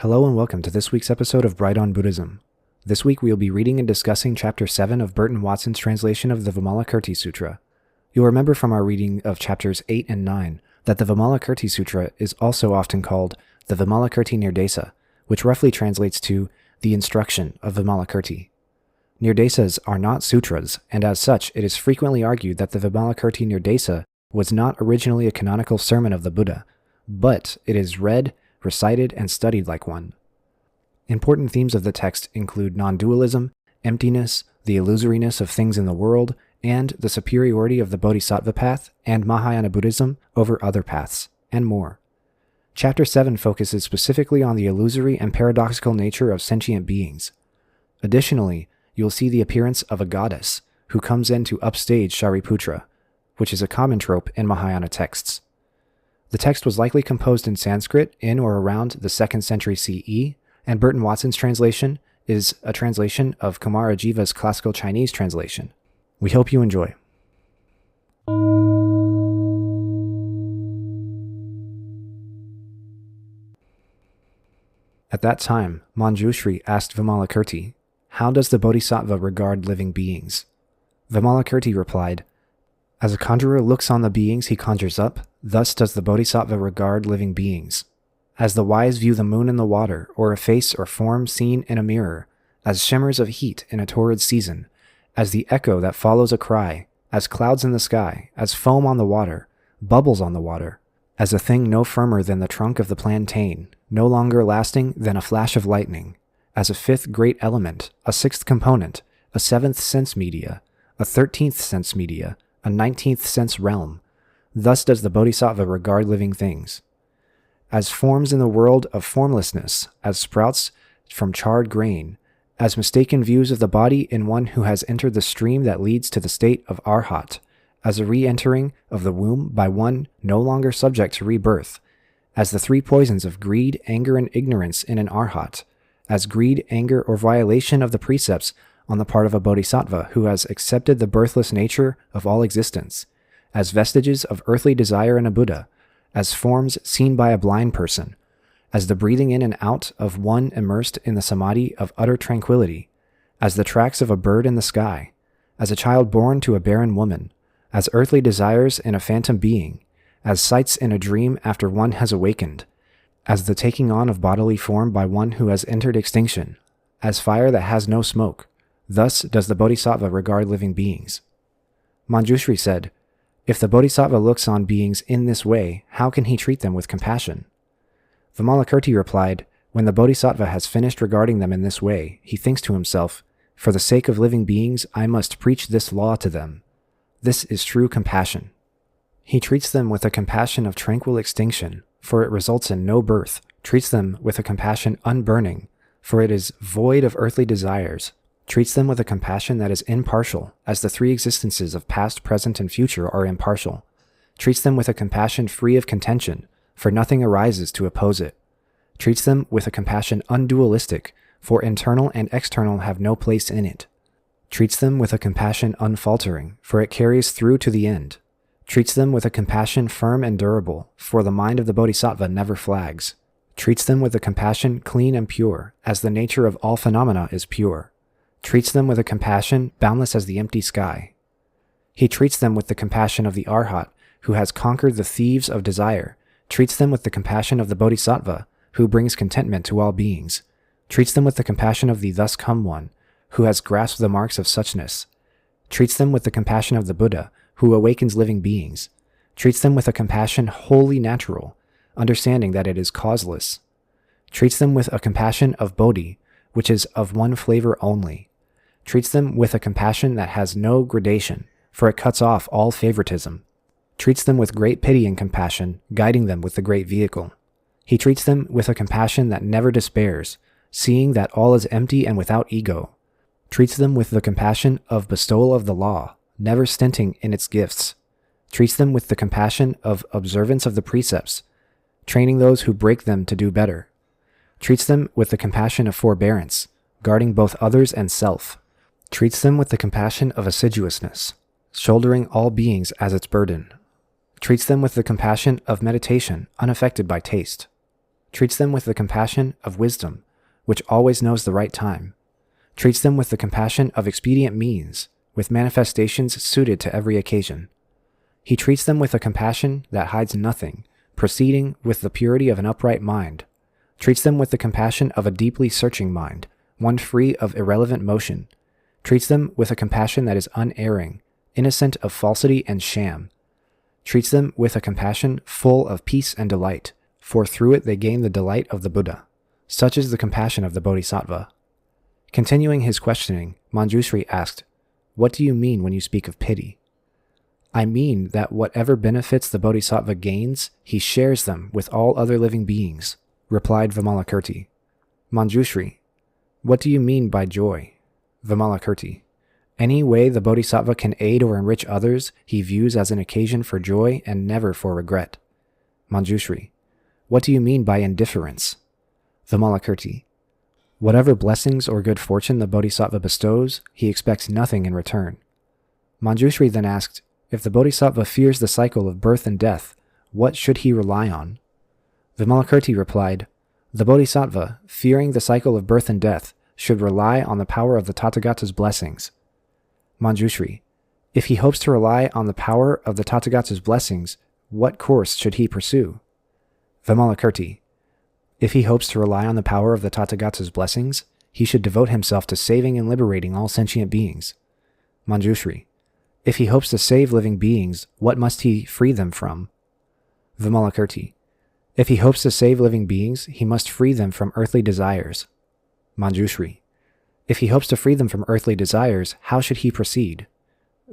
Hello and welcome to this week's episode of Bright on Buddhism. This week we will be reading and discussing Chapter 7 of Burton Watson's translation of the Vimalakirti Sutra. You'll remember from our reading of Chapters 8 and 9 that the Vimalakirti Sutra is also often called the Vimalakirti Nirdesa, which roughly translates to the instruction of Vimalakirti. Nirdesas are not sutras, and as such it is frequently argued that the Vimalakirti Nirdesa was not originally a canonical sermon of the Buddha, but it is read, recited, and studied like one. Important themes of the text include non-dualism, emptiness, the illusoriness of things in the world, and the superiority of the Bodhisattva path and Mahayana Buddhism over other paths, and more. Chapter 7 focuses specifically on the illusory and paradoxical nature of sentient beings. Additionally, you'll see the appearance of a goddess who comes in to upstage Shariputra, which is a common trope in Mahayana texts. The text was likely composed in Sanskrit in or around the 2nd century CE, and Burton Watson's translation is a translation of Kumarajiva's classical Chinese translation. We hope you enjoy. At that time, Manjushri asked Vimalakirti, "How does the Bodhisattva regard living beings?" Vimalakirti replied, "As a conjurer looks on the beings he conjures up, thus does the Bodhisattva regard living beings. As the wise view the moon in the water, or a face or form seen in a mirror, as shimmers of heat in a torrid season, as the echo that follows a cry, as clouds in the sky, as foam on the water, bubbles on the water, as a thing no firmer than the trunk of the plantain, no longer lasting than a flash of lightning, as a 5th great element, a 6th component, a 7th sense media, a 13th sense media, a 19th sense realm. Thus does the Bodhisattva regard living things. As forms in the world of formlessness, as sprouts from charred grain, as mistaken views of the body in one who has entered the stream that leads to the state of arhat, as a re-entering of the womb by one no longer subject to rebirth, as the 3 poisons of greed, anger, and ignorance in an arhat, as greed, anger, or violation of the precepts on the part of a bodhisattva who has accepted the birthless nature of all existence, as vestiges of earthly desire in a Buddha, as forms seen by a blind person, as the breathing in and out of one immersed in the samadhi of utter tranquility, as the tracks of a bird in the sky, as a child born to a barren woman, as earthly desires in a phantom being, as sights in a dream after one has awakened, as the taking on of bodily form by one who has entered extinction, as fire that has no smoke. Thus does the Bodhisattva regard living beings." Manjushri said, "If the Bodhisattva looks on beings in this way, how can he treat them with compassion?" Vimalakirti replied, "When the Bodhisattva has finished regarding them in this way, he thinks to himself, 'For the sake of living beings, I must preach this law to them.' This is true compassion. He treats them with a compassion of tranquil extinction, for it results in no birth, treats them with a compassion unburning, for it is void of earthly desires, treats them with a compassion that is impartial, as the 3 existences of past, present, and future are impartial, treats them with a compassion free of contention, for nothing arises to oppose it, treats them with a compassion undualistic, for internal and external have no place in it, treats them with a compassion unfaltering, for it carries through to the end, treats them with a compassion firm and durable, for the mind of the Bodhisattva never flags, treats them with a compassion clean and pure, as the nature of all phenomena is pure, treats them with a compassion boundless as the empty sky. He treats them with the compassion of the arhat, who has conquered the thieves of desire, treats them with the compassion of the Bodhisattva, who brings contentment to all beings, treats them with the compassion of the thus come one, who has grasped the marks of suchness, treats them with the compassion of the Buddha, who awakens living beings, treats them with a compassion wholly natural, understanding that it is causeless, treats them with a compassion of Bodhi, which is of one flavor only, treats them with a compassion that has no gradation, for it cuts off all favoritism, treats them with great pity and compassion, guiding them with the great vehicle. He treats them with a compassion that never despairs, seeing that all is empty and without ego, treats them with the compassion of bestowal of the law, never stinting in its gifts, treats them with the compassion of observance of the precepts, training those who break them to do better, treats them with the compassion of forbearance, guarding both others and self, treats them with the compassion of assiduousness, shouldering all beings as its burden, treats them with the compassion of meditation unaffected by taste, treats them with the compassion of wisdom, which always knows the right time, treats them with the compassion of expedient means, with manifestations suited to every occasion. He treats them with a compassion that hides nothing, proceeding with the purity of an upright mind, treats them with the compassion of a deeply searching mind, one free of irrelevant motion, treats them with a compassion that is unerring, innocent of falsity and sham, treats them with a compassion full of peace and delight, for through it they gain the delight of the Buddha. Such is the compassion of the Bodhisattva. Continuing his questioning, Manjushri asked, "What do you mean when you speak of pity?" "I mean that whatever benefits the Bodhisattva gains, he shares them with all other living beings," replied Vimalakirti. Manjushri, "What do you mean by joy?" Vimalakirti, "Any way the Bodhisattva can aid or enrich others, he views as an occasion for joy and never for regret." Manjushri, "What do you mean by indifference?" Vimalakirti, "Whatever blessings or good fortune the Bodhisattva bestows, he expects nothing in return." Manjushri then asked, "If the Bodhisattva fears the cycle of birth and death, what should he rely on?" Vimalakirti replied, "The Bodhisattva, fearing the cycle of birth and death, should rely on the power of the Tathagata's blessings." Manjushri, "If he hopes to rely on the power of the Tathagata's blessings, what course should he pursue?" Vimalakirti, "If he hopes to rely on the power of the Tathagata's blessings, he should devote himself to saving and liberating all sentient beings." Manjushri, "If he hopes to save living beings, what must he free them from?" Vimalakirti, "If he hopes to save living beings, he must free them from earthly desires." Manjushri, "If he hopes to free them from earthly desires, how should he proceed?"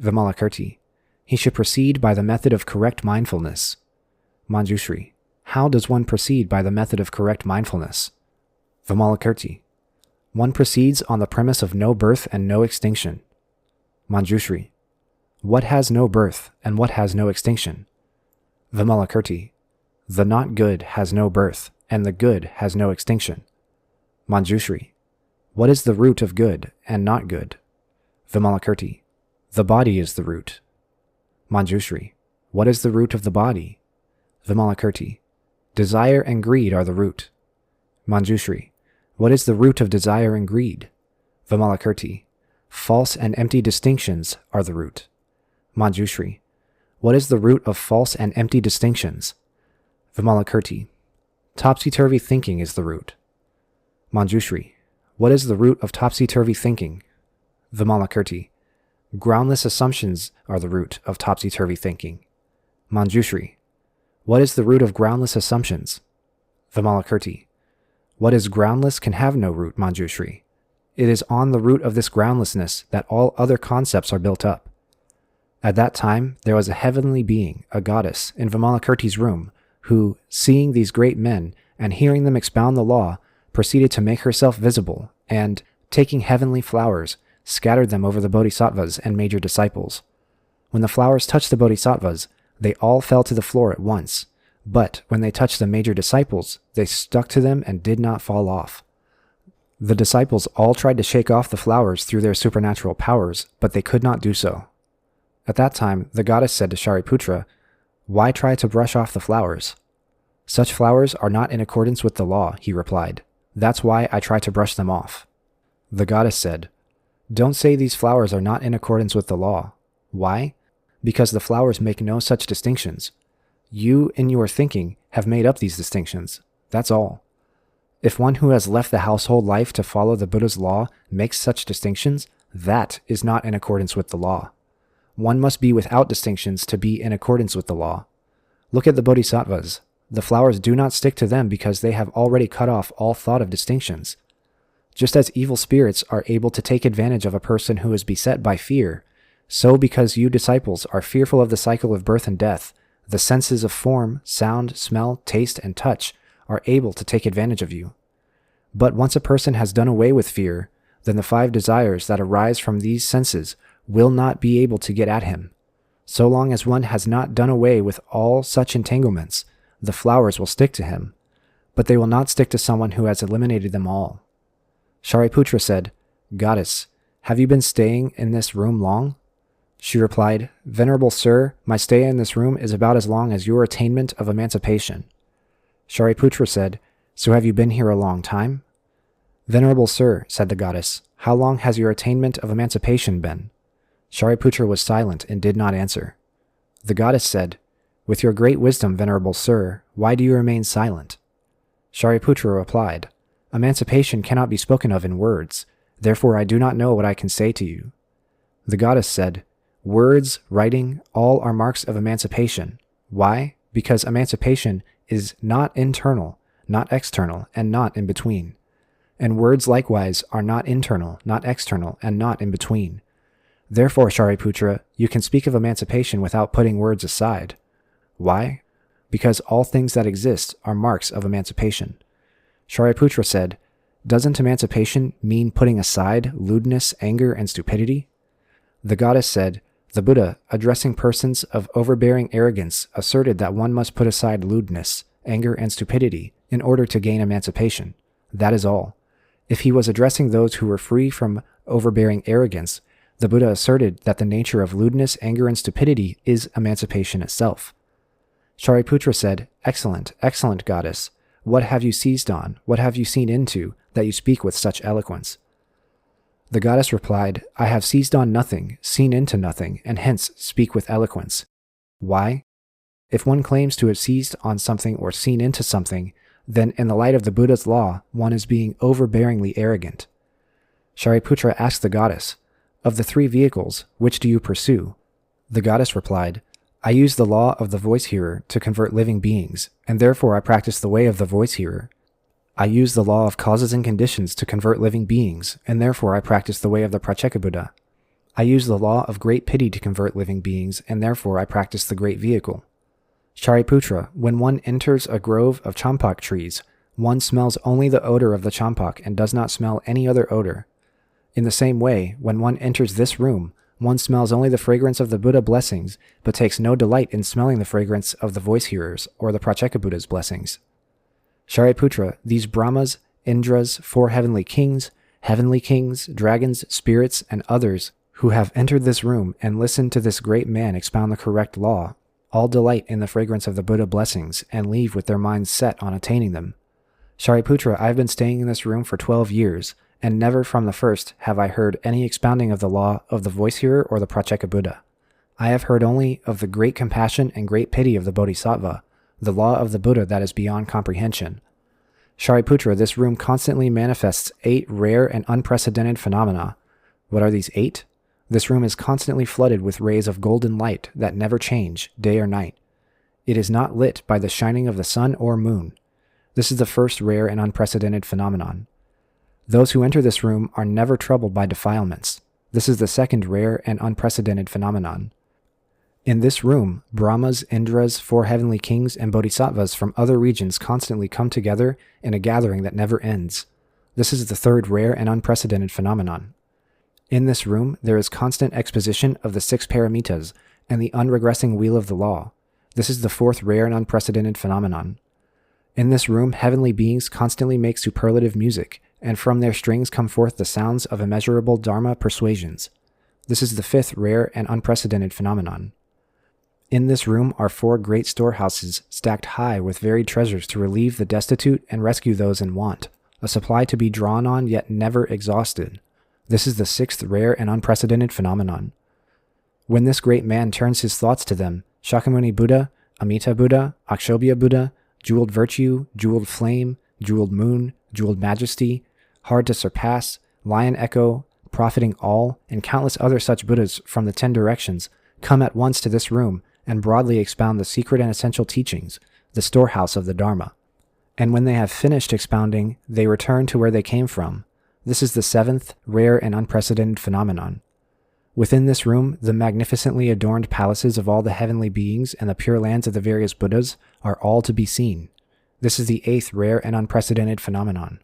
Vimalakirti, "He should proceed by the method of correct mindfulness." Manjushri, "How does one proceed by the method of correct mindfulness?" Vimalakirti, "One proceeds on the premise of no birth and no extinction." Manjushri, "What has no birth and what has no extinction?" Vimalakirti, "The not good has no birth and the good has no extinction." Manjushri, "What is the root of good and not good?" Vimalakirti, "The body is the root." Manjushri, "What is the root of the body?" Vimalakirti, "Desire and greed are the root." Manjushri, "What is the root of desire and greed?" Vimalakirti, "False and empty distinctions are the root." Manjushri, "What is the root of false and empty distinctions?" Vimalakirti, "Topsy-turvy thinking is the root." Manjushri, "What is the root of topsy-turvy thinking?" Vimalakirti, "Groundless assumptions are the root of topsy-turvy thinking." Manjushri, "What is the root of groundless assumptions?" Vimalakirti, "What is groundless can have no root, Manjushri. It is on the root of this groundlessness that all other concepts are built up." At that time, there was a heavenly being, a goddess, in Vimalakirti's room, who, seeing these great men and hearing them expound the law, proceeded to make herself visible and, taking heavenly flowers, scattered them over the bodhisattvas and major disciples. When the flowers touched the bodhisattvas, they all fell to the floor at once, but when they touched the major disciples, they stuck to them and did not fall off. The disciples all tried to shake off the flowers through their supernatural powers, but they could not do so. At that time, the goddess said to Shariputra, "Why try to brush off the flowers?" "Such flowers are not in accordance with the law," he replied. "That's why I try to brush them off." The goddess said, "Don't say these flowers are not in accordance with the law. Why? Because the flowers make no such distinctions. You, in your thinking, have made up these distinctions. That's all. If one who has left the household life to follow the Buddha's law makes such distinctions, that is not in accordance with the law. One must be without distinctions to be in accordance with the law. Look at the bodhisattvas. The flowers do not stick to them because they have already cut off all thought of distinctions. Just as evil spirits are able to take advantage of a person who is beset by fear, so because you disciples are fearful of the cycle of birth and death, the senses of form, sound, smell, taste, and touch are able to take advantage of you. But once a person has done away with fear, then the 5 desires that arise from these senses will not be able to get at him. So long as one has not done away with all such entanglements, the flowers will stick to him, but they will not stick to someone who has eliminated them all." Shariputra said, "Goddess, have you been staying in this room long?" She replied, "Venerable sir, my stay in this room is about as long as your attainment of emancipation." Shariputra said, So have you been here a long time? Venerable sir, said the goddess, how long has your attainment of emancipation been? Shariputra was silent and did not answer. The goddess said, With your great wisdom, venerable sir, why do you remain silent? Shariputra replied, Emancipation cannot be spoken of in words, therefore I do not know what I can say to you. The goddess said, Words, writing, all are marks of emancipation. Why? Because emancipation is not internal, not external, and not in between. And words likewise are not internal, not external, and not in between. Therefore, Shariputra, you can speak of emancipation without putting words aside. Why? Because all things that exist are marks of emancipation. Shariputra said, Doesn't emancipation mean putting aside lewdness, anger, and stupidity? The goddess said, The Buddha, addressing persons of overbearing arrogance, asserted that one must put aside lewdness, anger, and stupidity in order to gain emancipation. That is all. If he was addressing those who were free from overbearing arrogance, the Buddha asserted that the nature of lewdness, anger, and stupidity is emancipation itself. Shariputra said, Excellent, excellent goddess. What have you seized on? What have you seen into, that you speak with such eloquence? The goddess replied, I have seized on nothing, seen into nothing, and hence speak with eloquence. Why? If one claims to have seized on something or seen into something, then in the light of the Buddha's law, one is being overbearingly arrogant. Shariputra asked the goddess, Of the three vehicles, which do you pursue? The goddess replied, I use the law of the voice hearer to convert living beings, and therefore I practice the way of the voice hearer. I use the law of causes and conditions to convert living beings, and therefore I practice the way of the Pratyeka. I use the law of great pity to convert living beings, and therefore I practice the great vehicle. Shariputra, when one enters a grove of champak trees, one smells only the odor of the champak and does not smell any other odor. In the same way, when one enters this room, one smells only the fragrance of the Buddha blessings, but takes no delight in smelling the fragrance of the voice hearers or the Pratyeka blessings. Shariputra, these Brahmas, Indras, 4 heavenly kings, dragons, spirits, and others who have entered this room and listened to this great man expound the correct law, all delight in the fragrance of the Buddha blessings and leave with their minds set on attaining them. Shariputra, I have been staying in this room for 12 years, and never from the first have I heard any expounding of the law of the voice hearer or the Pratyeka. I have heard only of the great compassion and great pity of the Bodhisattva, the law of the Buddha that is beyond comprehension. Shariputra, this room constantly manifests 8 rare and unprecedented phenomena. What are these 8? This room is constantly flooded with rays of golden light that never change, day or night. It is not lit by the shining of the sun or moon. This is the first rare and unprecedented phenomenon. Those who enter this room are never troubled by defilements. This is the second rare and unprecedented phenomenon. In this room, Brahmas, Indras, 4 heavenly kings, and bodhisattvas from other regions constantly come together in a gathering that never ends. This is the third rare and unprecedented phenomenon. In this room, there is constant exposition of the 6 paramitas and the unregressing wheel of the law. This is the fourth rare and unprecedented phenomenon. In this room, heavenly beings constantly make superlative music, and from their strings come forth the sounds of immeasurable Dharma persuasions. This is the 5th rare and unprecedented phenomenon. In this room are 4 great storehouses stacked high with varied treasures to relieve the destitute and rescue those in want, a supply to be drawn on yet never exhausted. This is the 6th rare and unprecedented phenomenon. When this great man turns his thoughts to them, Shakyamuni Buddha, Amita Buddha, Akshobhya Buddha, jeweled virtue, jeweled flame, jeweled moon, jeweled majesty, hard to surpass, lion echo, profiting all, and countless other such Buddhas from the 10 directions come at once to this room and broadly expound the secret and essential teachings, the storehouse of the Dharma. And when they have finished expounding, they return to where they came from. This is the 7th rare and unprecedented phenomenon. Within this room, the magnificently adorned palaces of all the heavenly beings and the pure lands of the various Buddhas are all to be seen. This is the 8th rare and unprecedented phenomenon.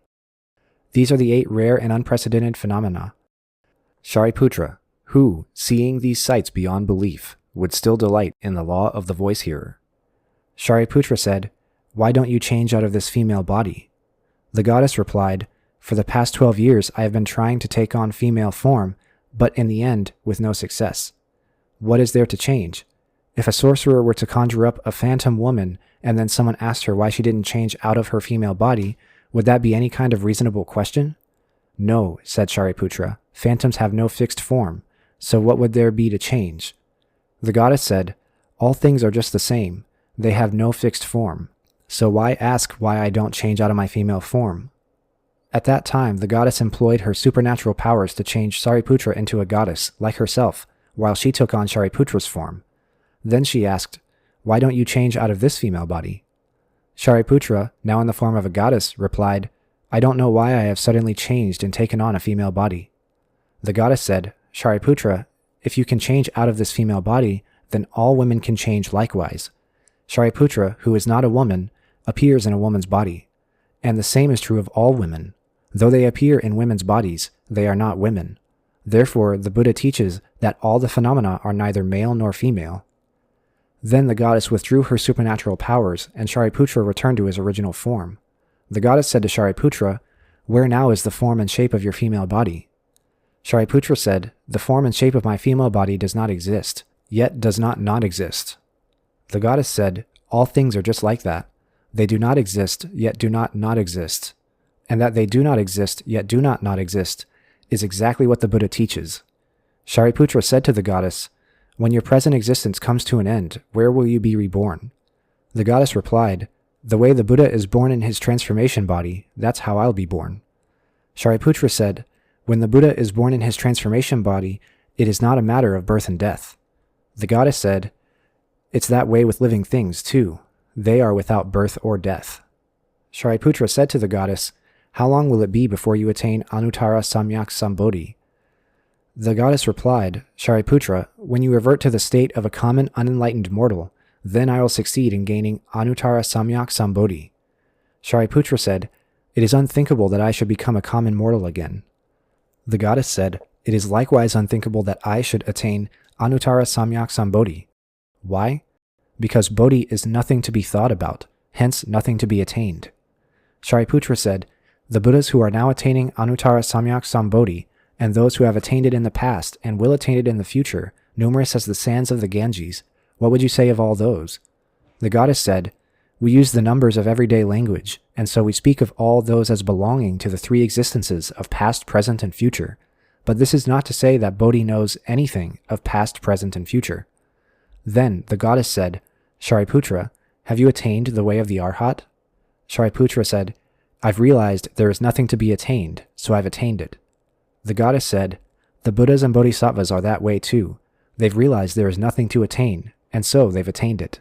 These are the 8 rare and unprecedented phenomena. Shariputra, who, seeing these sights beyond belief, would still delight in the law of the voice hearer. Shariputra said, Why don't you change out of this female body? The goddess replied, For the past 12 years I have been trying to take on female form, but in the end with no success. What is there to change? If a sorcerer were to conjure up a phantom woman and then someone asked her why she didn't change out of her female body, would that be any kind of reasonable question? No, said Shariputra. Phantoms have no fixed form, so what would there be to change? The goddess said, all things are just the same. They have no fixed form. So why ask why I don't change out of my female form? At that time, the goddess employed her supernatural powers to change Shariputra into a goddess, like herself, while she took on Shariputra's form. Then she asked, why don't you change out of this female body? Shariputra, now in the form of a goddess, replied, I don't know why I have suddenly changed and taken on a female body. The goddess said, Shariputra, if you can change out of this female body, then all women can change likewise. Shariputra, who is not a woman, appears in a woman's body. And the same is true of all women. Though they appear in women's bodies, they are not women. Therefore, the Buddha teaches that all the phenomena are neither male nor female. Then the goddess withdrew her supernatural powers, and Shariputra returned to his original form. The goddess said to Shariputra, where now is the form and shape of your female body? Shariputra said, the form and shape of my female body does not exist, yet does not exist. The goddess said, all things are just like that. They do not exist, yet do not exist. And that they do not exist, yet do not exist, is exactly what the Buddha teaches. Shariputra said to the goddess, when your present existence comes to an end, where will you be reborn? The goddess replied, the way the Buddha is born in his transformation body, that's how I'll be born. Shariputra said, when the Buddha is born in his transformation body, it is not a matter of birth and death. The goddess said, it's that way with living things, too. They are without birth or death. Shariputra said to the goddess, how long will it be before you attain Anuttara Samyak Sambodhi? The goddess replied, Shariputra, when you revert to the state of a common unenlightened mortal, then I will succeed in gaining Anuttara Samyak Sambodhi. Shariputra said, it is unthinkable that I should become a common mortal again. The goddess said, it is likewise unthinkable that I should attain Anuttara Samyak Sambodhi. Why? Because Bodhi is nothing to be thought about, hence nothing to be attained. Shariputra said, the Buddhas who are now attaining Anuttara Samyak Sambodhi, and those who have attained it in the past and will attain it in the future, numerous as the sands of the Ganges, what would you say of all those? The goddess said, we use the numbers of everyday language, and so we speak of all those as belonging to the three existences of past, present, and future. But this is not to say that Bodhi knows anything of past, present, and future. Then the goddess said, Shariputra, have you attained the way of the Arhat? Shariputra said, I've realized there is nothing to be attained, so I've attained it. The goddess said, the Buddhas and Bodhisattvas are that way too. They've realized there is nothing to attain, and so they've attained it.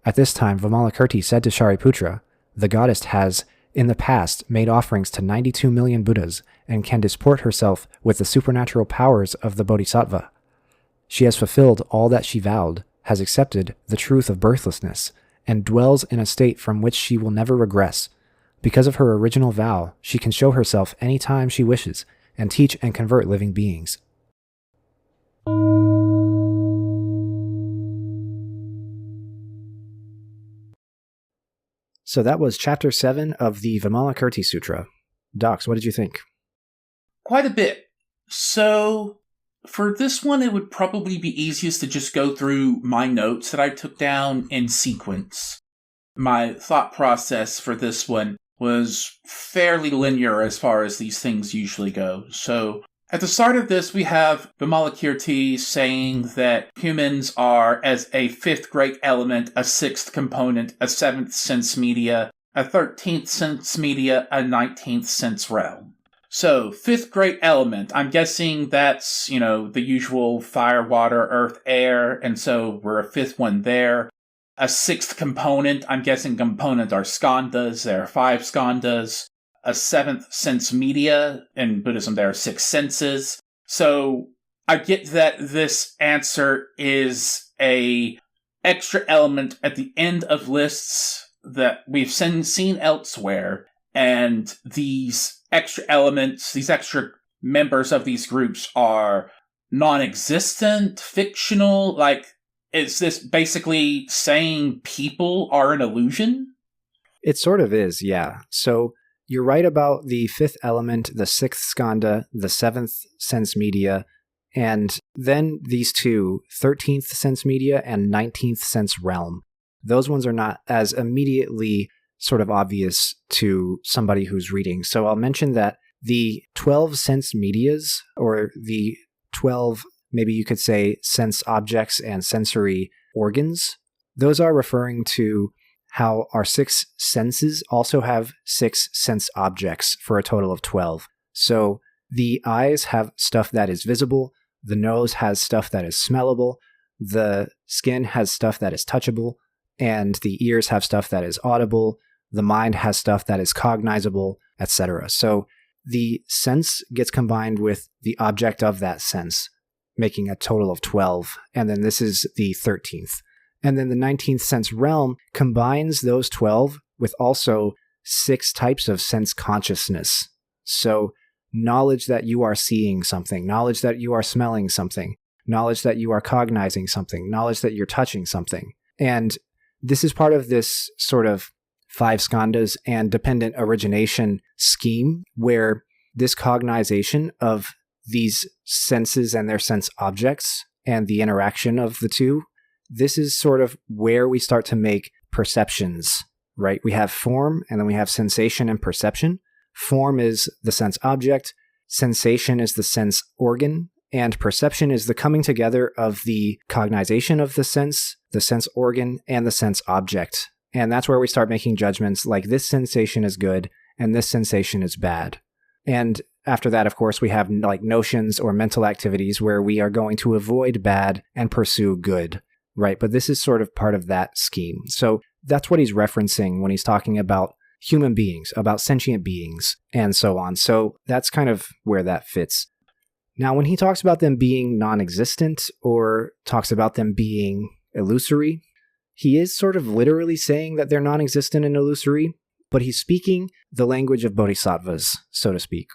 At this time, Vimalakirti said to Shariputra, the goddess has, in the past, made offerings to 92 million Buddhas and can disport herself with the supernatural powers of the Bodhisattva. She has fulfilled all that she vowed, has accepted the truth of birthlessness, and dwells in a state from which she will never regress. Because of her original vow, she can show herself any time she wishes and teach and convert living beings. So that was Chapter 7 of the Vimalakirti Sutra. Docs, what did you think? Quite a bit. So, for this one, it would probably be easiest to just go through my notes that I took down in sequence. My thought process for this one was fairly linear as far as these things usually go. So, at the start of this, we have Vimalakirti saying that humans are as a fifth great element, a sixth component, a seventh sense media, a 13th sense media, a 19th sense realm. So, fifth great element, I'm guessing that's, the usual fire, water, earth, air, and so we're a fifth one there. A sixth component, I'm guessing component are skandhas, there are 5 skandhas. A seventh sense media, in Buddhism there are 6 senses. So, I get that this answer is a extra element at the end of lists that we've seen elsewhere, and these extra elements, these extra members of these groups are non-existent, fictional, is this basically saying people are an illusion? It sort of is, yeah. So you're right about the fifth element, the sixth skandha, the seventh sense media, and then these two, 13th sense media and 19th sense realm. those ones are not as immediately sort of obvious to somebody who's reading. So I'll mention that the 12 sense medias, or the 12, maybe you could say, sense objects and sensory organs, those are referring to how our 6 senses also have 6 sense objects for a total of 12. So the eyes have stuff that is visible, the nose has stuff that is smellable, the skin has stuff that is touchable, and the ears have stuff that is audible, the mind has stuff that is cognizable, etc. So the sense gets combined with the object of that sense, making a total of 12, and then this is the 13th. And then the 19th sense realm combines those 12 with also 6 types of sense consciousness. So knowledge that you are seeing something, knowledge that you are smelling something, knowledge that you are cognizing something, knowledge that you're touching something. And this is part of this sort of 5 skandhas and dependent origination scheme, where this cognization of these senses and their sense objects and the interaction of the two, this is sort of where we start to make perceptions, right? We have form, and then we have sensation and perception. Form is the sense object, sensation is the sense organ, and perception is the coming together of the cognization of the sense organ, and the sense object. And that's where we start making judgments like this sensation is good and this sensation is bad. And after that, of course, we have like notions or mental activities where we are going to avoid bad and pursue good, right? But this is sort of part of that scheme. So that's what he's referencing when he's talking about human beings, about sentient beings, and so on. So that's kind of where that fits. Now, when he talks about them being non-existent or talks about them being illusory, he is sort of literally saying that they're non-existent and illusory, but he's speaking the language of bodhisattvas, so to speak.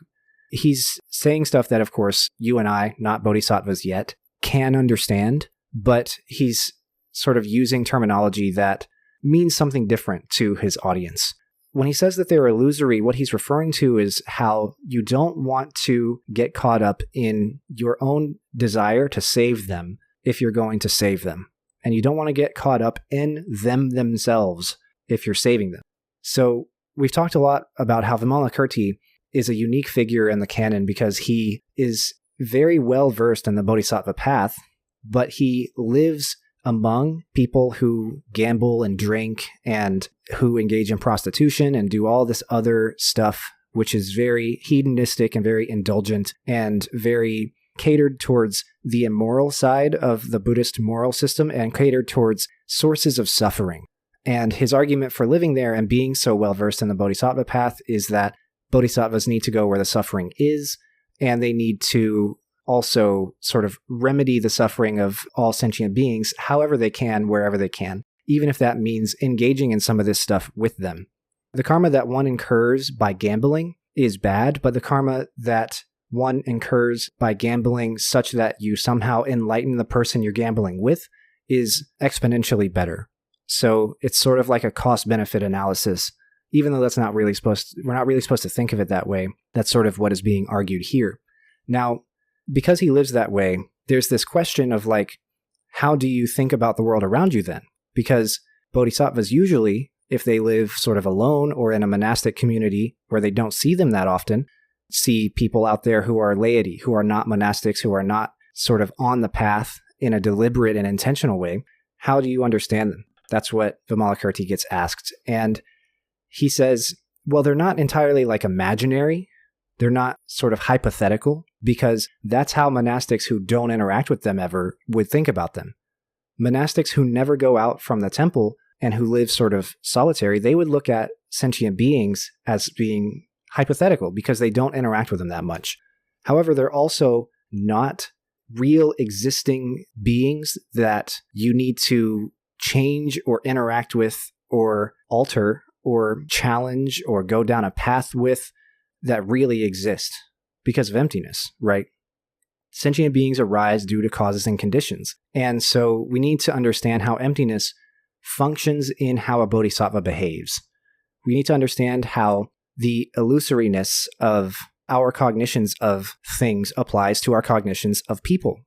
He's saying stuff that, of course, you and I, not bodhisattvas yet, can understand, but he's sort of using terminology that means something different to his audience. When he says that they're illusory, what he's referring to is how you don't want to get caught up in your own desire to save them if you're going to save them. And you don't want to get caught up in them themselves if you're saving them. So we've talked a lot about how Vimalakirti is a unique figure in the canon because he is very well versed in the bodhisattva path, but he lives among people who gamble and drink and who engage in prostitution and do all this other stuff, which is very hedonistic and very indulgent and very catered towards the immoral side of the Buddhist moral system and catered towards sources of suffering. And his argument for living there and being so well versed in the bodhisattva path is that bodhisattvas need to go where the suffering is, and they need to also sort of remedy the suffering of all sentient beings however they can, wherever they can, even if that means engaging in some of this stuff with them. The karma that one incurs by gambling is bad, but the karma that one incurs by gambling such that you somehow enlighten the person you're gambling with is exponentially better. So it's sort of like a cost-benefit analysis, even though we're not really supposed to think of it that way. That's sort of what is being argued here. Now, because he lives that way, there's this question of like, how do you think about the world around you then? Because bodhisattvas usually, if they live sort of alone or in a monastic community where they don't see them that often, see people out there who are laity, who are not monastics, who are not sort of on the path in a deliberate and intentional way. How do you understand them? That's what Vimalakirti gets asked. And he says, well, they're not entirely like imaginary. They're not sort of hypothetical, because that's how monastics who don't interact with them ever would think about them. Monastics who never go out from the temple and who live sort of solitary, they would look at sentient beings as being hypothetical because they don't interact with them that much. However, they're also not real existing beings that you need to change or interact with or alter or challenge or go down a path with that really exist because of emptiness, right? Sentient beings arise due to causes and conditions. And so we need to understand how emptiness functions in how a bodhisattva behaves. We need to understand how the illusoriness of our cognitions of things applies to our cognitions of people.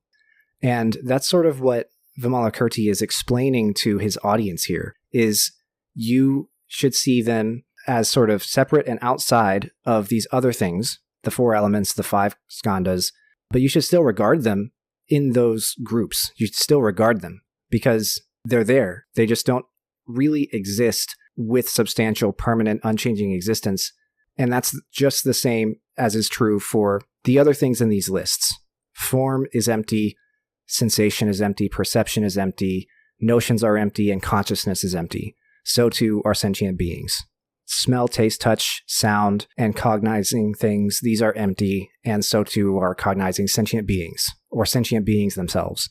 And that's sort of what Vimalakirti is explaining to his audience here, is you should see them as sort of separate and outside of these other things, the 4 elements, the 5 skandhas, but you should still regard them in those groups. You should still regard them because they're there. They just don't really exist with substantial, permanent, unchanging existence. And that's just the same as is true for the other things in these lists. Form is empty, sensation is empty, perception is empty, notions are empty, and consciousness is empty. So too are sentient beings. Smell, taste, touch, sound, and cognizing things, these are empty, and so too are cognizing sentient beings, or sentient beings themselves.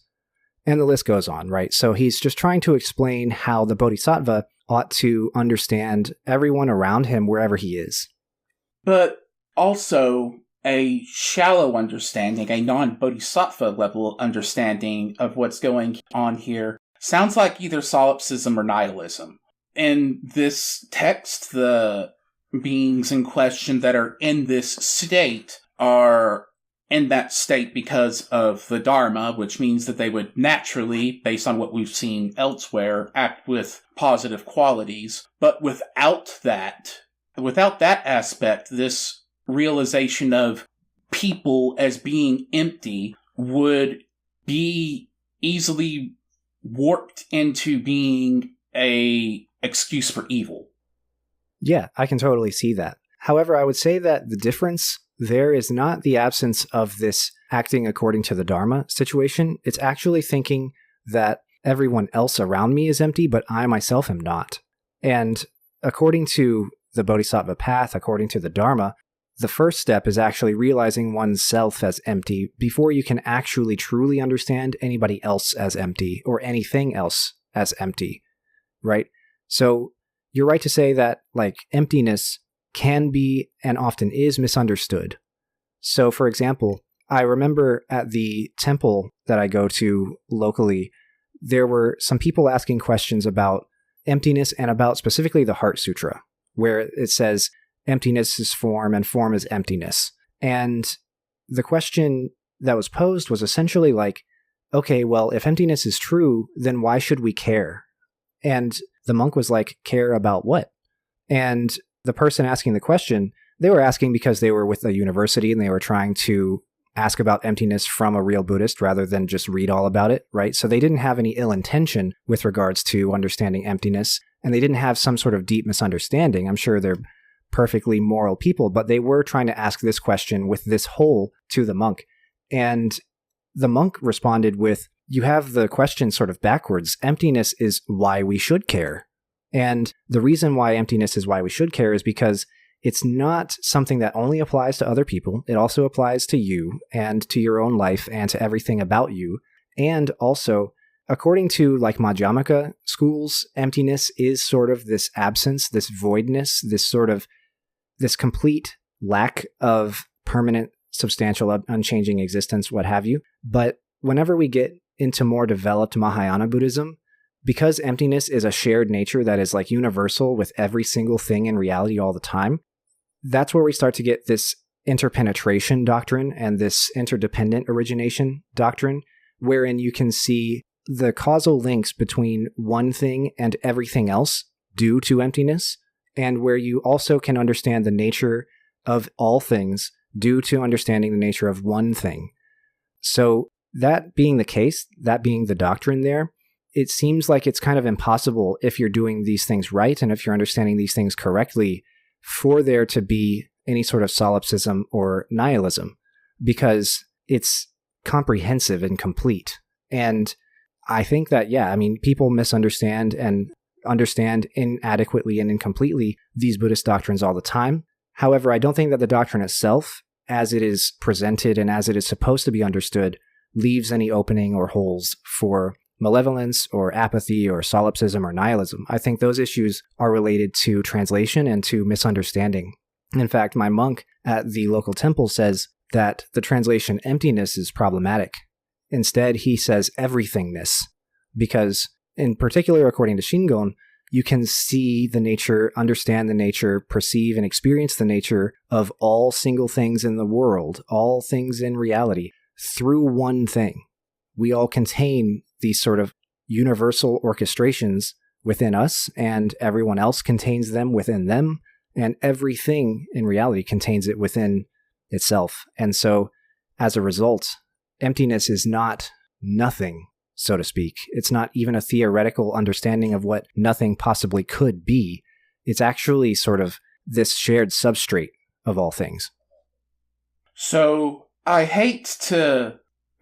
And the list goes on, right? So he's just trying to explain how the bodhisattva ought to understand everyone around him wherever he is. But also a shallow understanding, a non-bodhisattva level understanding of what's going on here sounds like either solipsism or nihilism. In this text, the beings in question that are in this state are in that state because of the Dharma, which means that they would naturally, based on what we've seen elsewhere, act with positive qualities. But without that aspect, this realization of people as being empty would be easily warped into being a excuse for evil. Yeah, I can totally see that. However, I would say that the difference there is not the absence of this acting according to the Dharma situation. It's actually thinking that everyone else around me is empty, but I myself am not. And according to the Bodhisattva path, according to the Dharma, the first step is actually realizing oneself as empty before you can actually truly understand anybody else as empty or anything else as empty, right? So you're right to say that, like, emptiness can be and often is misunderstood. So, for example, I remember at the temple that I go to locally, there were some people asking questions about emptiness and about specifically the Heart Sutra, where it says emptiness is form and form is emptiness. And the question that was posed was essentially like, okay, well, if emptiness is true, then why should we care? And the monk was like, care about what? And the person asking the question, they were asking because they were with a university and they were trying to ask about emptiness from a real Buddhist rather than just read all about it, right? So they didn't have any ill intention with regards to understanding emptiness, and they didn't have some sort of deep misunderstanding. I'm sure they're perfectly moral people, but they were trying to ask this question with this whole to the monk. And the monk responded with, you have the question sort of backwards. Emptiness is why we should care. And the reason why emptiness is why we should care is because it's not something that only applies to other people. It also applies to you and to your own life and to everything about you. And also, according to like Madhyamaka schools, emptiness is sort of this absence, this voidness, this complete lack of permanent, substantial, unchanging existence, what have you. But whenever we get into more developed Mahayana Buddhism, because emptiness is a shared nature that is like universal with every single thing in reality all the time, that's where we start to get this interpenetration doctrine and this interdependent origination doctrine, wherein you can see the causal links between one thing and everything else due to emptiness, and where you also can understand the nature of all things due to understanding the nature of one thing. So that being the case, that being the doctrine there, it seems like it's kind of impossible if you're doing these things right and if you're understanding these things correctly for there to be any sort of solipsism or nihilism, because it's comprehensive and complete. And I think that, people misunderstand and understand inadequately and incompletely these Buddhist doctrines all the time. However, I don't think that the doctrine itself, as it is presented and as it is supposed to be understood, leaves any opening or holes for malevolence or apathy or solipsism or nihilism. I think those issues are related to translation and to misunderstanding. In fact, my monk at the local temple says that the translation emptiness is problematic. Instead, he says everythingness, because in particular, according to Shingon, you can see the nature, understand the nature, perceive and experience the nature of all single things in the world, all things in reality, through one thing. We all contain these sort of universal orchestrations within us, and everyone else contains them within them, and everything in reality contains it within itself. And so, as a result, emptiness is not nothing, so to speak. It's not even a theoretical understanding of what nothing possibly could be. It's actually sort of this shared substrate of all things. So I hate to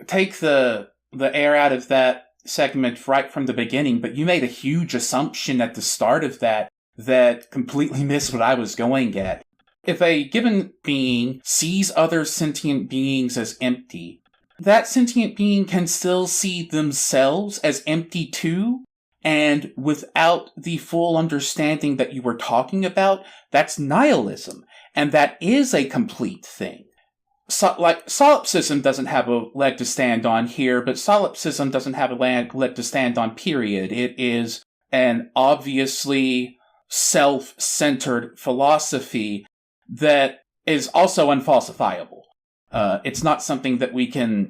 take the air out of that segment right from the beginning, but you made a huge assumption at the start of that completely missed what I was going at. If a given being sees other sentient beings as empty, that sentient being can still see themselves as empty too, and without the full understanding that you were talking about, that's nihilism, and that is a complete thing. Like, solipsism doesn't have a leg to stand on here, but solipsism doesn't have a leg to stand on, period. It is an obviously self-centered philosophy that is also unfalsifiable. It's not something that we can,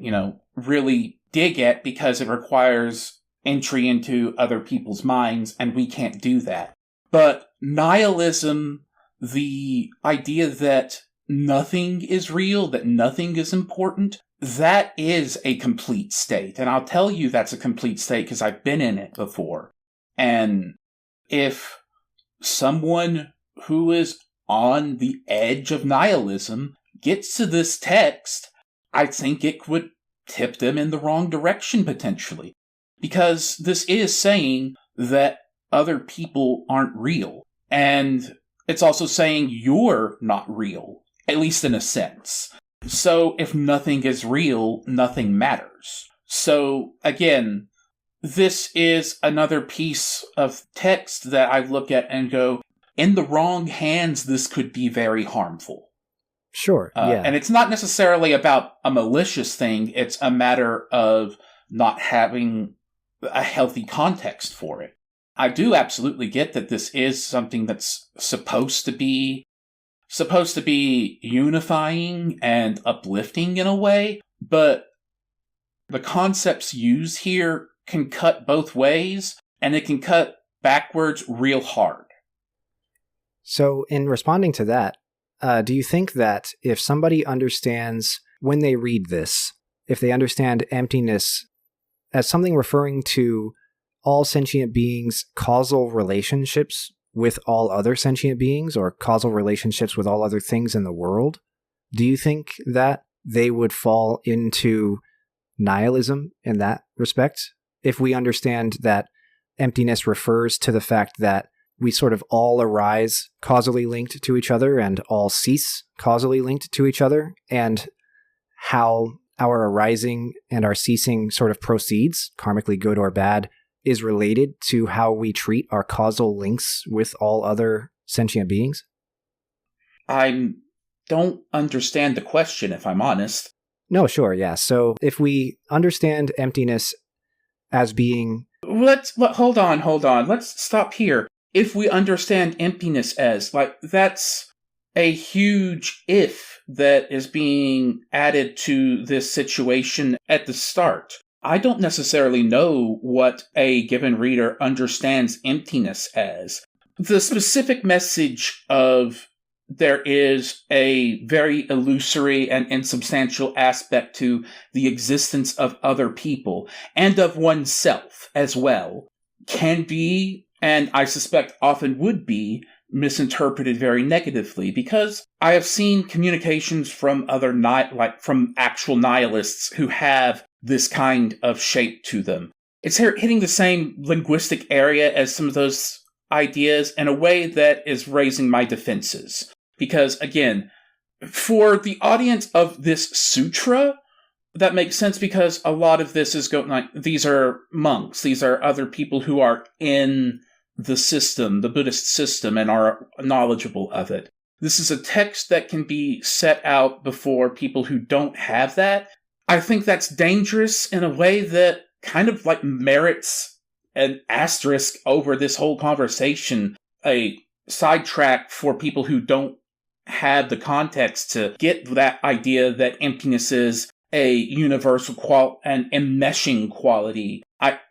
really dig at because it requires entry into other people's minds, and we can't do that. But nihilism, the idea that nothing is real, that nothing is important, that is a complete state. And I'll tell you that's a complete state because I've been in it before. And if someone who is on the edge of nihilism gets to this text, I think it would tip them in the wrong direction potentially. Because this is saying that other people aren't real. And it's also saying you're not real, at least in a sense. So if nothing is real, nothing matters. So again, this is another piece of text that I look at and go, in the wrong hands, this could be very harmful. Sure, yeah. And it's not necessarily about a malicious thing. It's a matter of not having a healthy context for it. I do absolutely get that this is something that's supposed to be unifying and uplifting in a way, but the concepts used here can cut both ways, and it can cut backwards real hard. So in responding to that, do you think that if somebody understands, when they read this, if they understand emptiness as something referring to all sentient beings' causal relationships with all other sentient beings, or causal relationships with all other things in the world, do you think that they would fall into nihilism in that respect? If we understand that emptiness refers to the fact that we sort of all arise causally linked to each other and all cease causally linked to each other, and how our arising and our ceasing sort of proceeds, karmically good or bad, is related to how we treat our causal links with all other sentient beings? I don't understand the question, if I'm honest. No, sure, yeah. So if we understand emptiness as being... Hold on. Let's stop here. If we understand emptiness as, that's a huge if that is being added to this situation at the start. I don't necessarily know what a given reader understands emptiness as. The specific message of there is a very illusory and insubstantial aspect to the existence of other people, and of oneself as well, can be, and I suspect often would be, misinterpreted very negatively, because I have seen communications from from actual nihilists who have this kind of shape to them. It's hitting the same linguistic area as some of those ideas in a way that is raising my defenses. Because, again, for the audience of this sutra, that makes sense because a lot of this is these are monks, these are other people who are in the system, the Buddhist system, and are knowledgeable of it. This is a text that can be set out before people who don't have that. I think that's dangerous in a way that kind of merits an asterisk over this whole conversation, a sidetrack for people who don't have the context to get that idea that emptiness is a universal and enmeshing quality.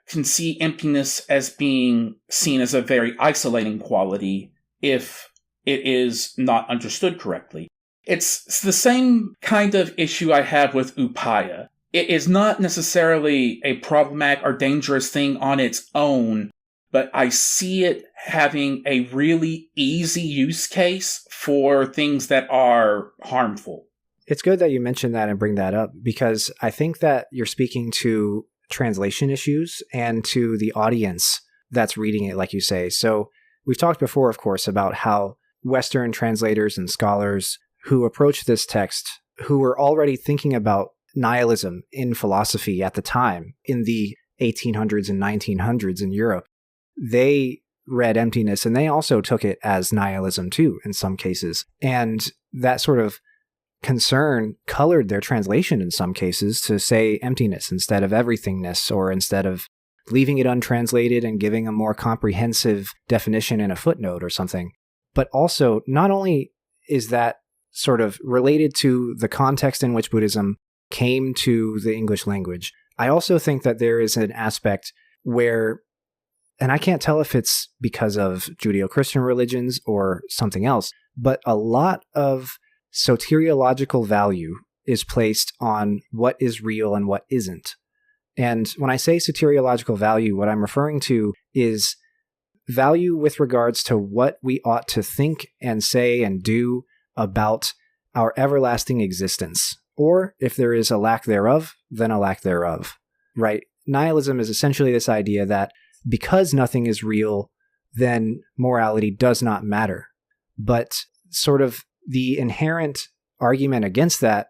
can see emptiness as being seen as a very isolating quality if it is not understood correctly. It's the same kind of issue I have with upaya. It is not necessarily a problematic or dangerous thing on its own, but I see it having a really easy use case for things that are harmful. It's good that you mentioned that and bring that up, because I think that you're speaking to translation issues and to the audience that's reading it, like you say. So we've talked before, of course, about how Western translators and scholars who approach this text, who were already thinking about nihilism in philosophy at the time, in the 1800s and 1900s in Europe, they read emptiness and they also took it as nihilism too, in some cases. And that sort of concern colored their translation in some cases to say emptiness instead of everythingness, or instead of leaving it untranslated and giving a more comprehensive definition in a footnote or something. But also, not only is that sort of related to the context in which Buddhism came to the English language, I also think that there is an aspect where, and I can't tell if it's because of Judeo-Christian religions or something else, but a lot of soteriological value is placed on what is real and what isn't. And when I say soteriological value, what I'm referring to is value with regards to what we ought to think and say and do about our everlasting existence. Or if there is a lack thereof, then a lack thereof, right? Nihilism is essentially this idea that because nothing is real, then morality does not matter. But sort of the inherent argument against that,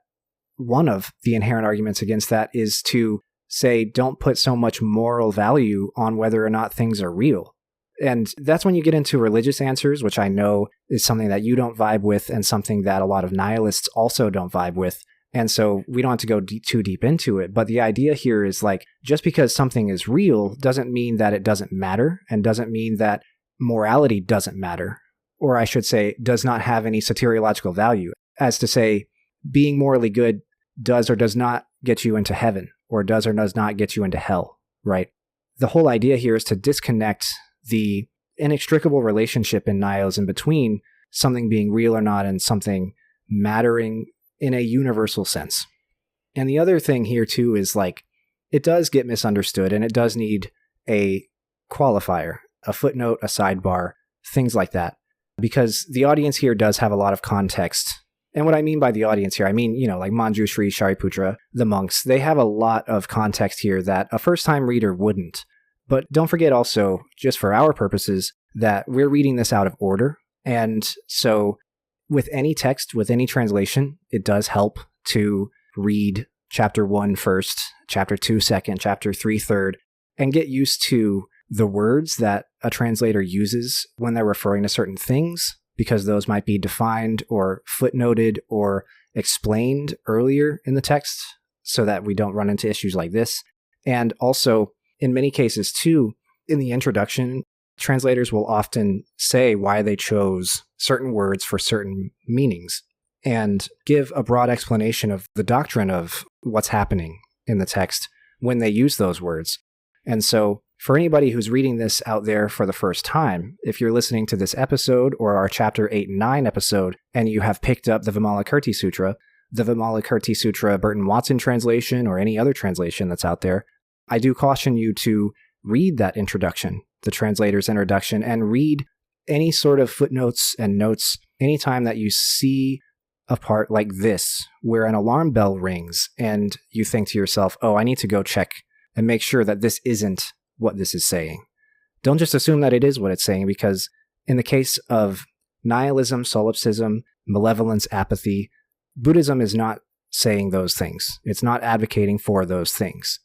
one of the inherent arguments against that, is to say, don't put so much moral value on whether or not things are real. And that's when you get into religious answers, which I know is something that you don't vibe with and something that a lot of nihilists also don't vibe with. And so we don't have to go too deep into it. But the idea here is like, just because something is real doesn't mean that it doesn't matter, and doesn't mean that morality doesn't matter. Or I should say, does not have any soteriological value. As to say, being morally good does or does not get you into heaven, or does or does not get you into hell, right? The whole idea here is to disconnect the inextricable relationship in nihilism between something being real or not and something mattering in a universal sense. And the other thing here too is like, it does get misunderstood and it does need a qualifier, a footnote, a sidebar, things like that. Because the audience here does have a lot of context. And what I mean by the audience here, I mean, like Manjushri, Shariputra, the monks, they have a lot of context here that a first-time reader wouldn't. But don't forget also, just for our purposes, that we're reading this out of order. And so with any text, with any translation, it does help to read chapter 1 first, chapter 2 second, chapter 3 third, and get used to the words that a translator uses when they're referring to certain things, because those might be defined or footnoted or explained earlier in the text so that we don't run into issues like this. And also, in many cases too, in the introduction, translators will often say why they chose certain words for certain meanings and give a broad explanation of the doctrine of what's happening in the text when they use those words. And so for anybody who's reading this out there for the first time, if you're listening to this episode or our chapter 8 and 9 episode, and you have picked up the Vimalakirti Sutra, Burton Watson translation, or any other translation that's out there, I do caution you to read that introduction, the translator's introduction, and read any sort of footnotes and notes anytime that you see a part like this, where an alarm bell rings and you think to yourself, oh, I need to go check and make sure that this isn't what this is saying. Don't just assume that it is what it's saying, because in the case of nihilism, solipsism, malevolence, apathy, Buddhism is not saying those things. It's not advocating for those things.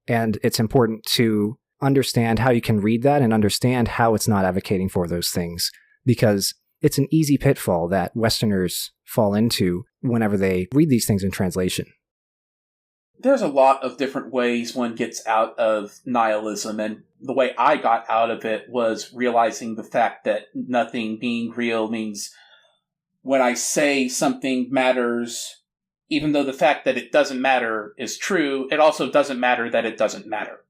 And it's important to understand how you can read that and understand how it's not advocating for those things, because it's an easy pitfall that Westerners fall into whenever they read these things in translation. There's a lot of different ways one gets out of nihilism, and the way I got out of it was realizing the fact that nothing being real means when I say something matters, even though the fact that it doesn't matter is true, it also doesn't matter that it doesn't matter.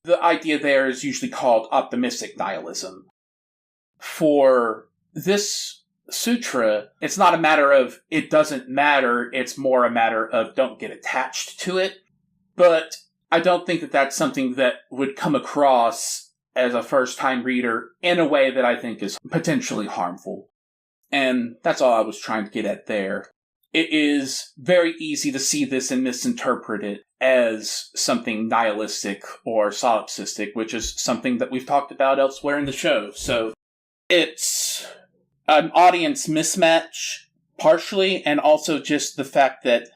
The idea there is usually called optimistic nihilism. For this sutra, it's not a matter of it doesn't matter, it's more a matter of don't get attached to it. But I don't think that that's something that would come across as a first-time reader in a way that I think is potentially harmful. And that's all I was trying to get at there. It is very easy to see this and misinterpret it as something nihilistic or solipsistic, which is something that we've talked about elsewhere in the show. So it's an audience mismatch, partially, and also just the fact that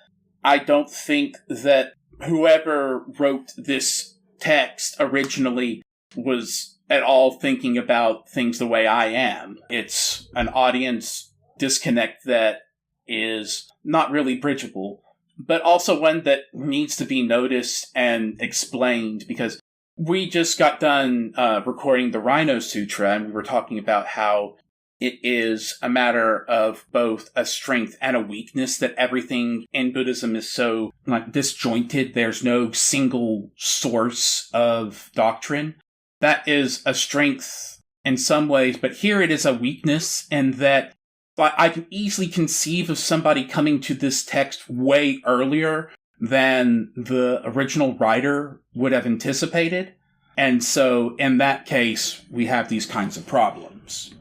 I don't think that whoever wrote this text originally was at all thinking about things the way I am. It's an audience disconnect that is not really bridgeable, but also one that needs to be noticed and explained, because we just got done recording the Rhino Sutra, and we were talking about how it is a matter of both a strength and a weakness, that everything in Buddhism is so disjointed. There's no single source of doctrine. That is a strength in some ways, but here it is a weakness, and that I can easily conceive of somebody coming to this text way earlier than the original writer would have anticipated. And so in that case, we have these kinds of problems.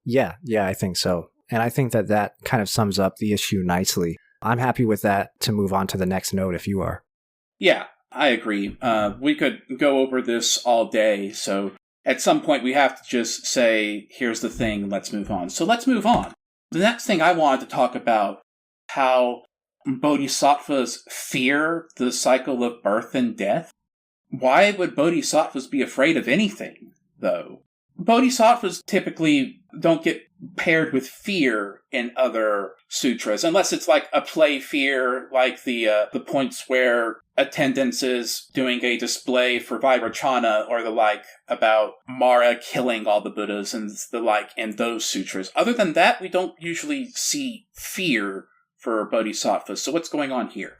Yeah, I think so. And I think that that kind of sums up the issue nicely. I'm happy with that to move on to the next note if you are. Yeah, I agree. We could go over this all day, so at some point we have to just say, here's the thing, let's move on. So let's move on. The next thing I wanted to talk about, how bodhisattvas fear the cycle of birth and death. Why would bodhisattvas be afraid of anything, though? Bodhisattvas typically don't get paired with fear in other sutras, unless it's like a play fear, like the points where attendance is doing a display for Vairocana or the like about Mara killing all the Buddhas and the like in those sutras. Other than that, we don't usually see fear for bodhisattvas. So what's going on here?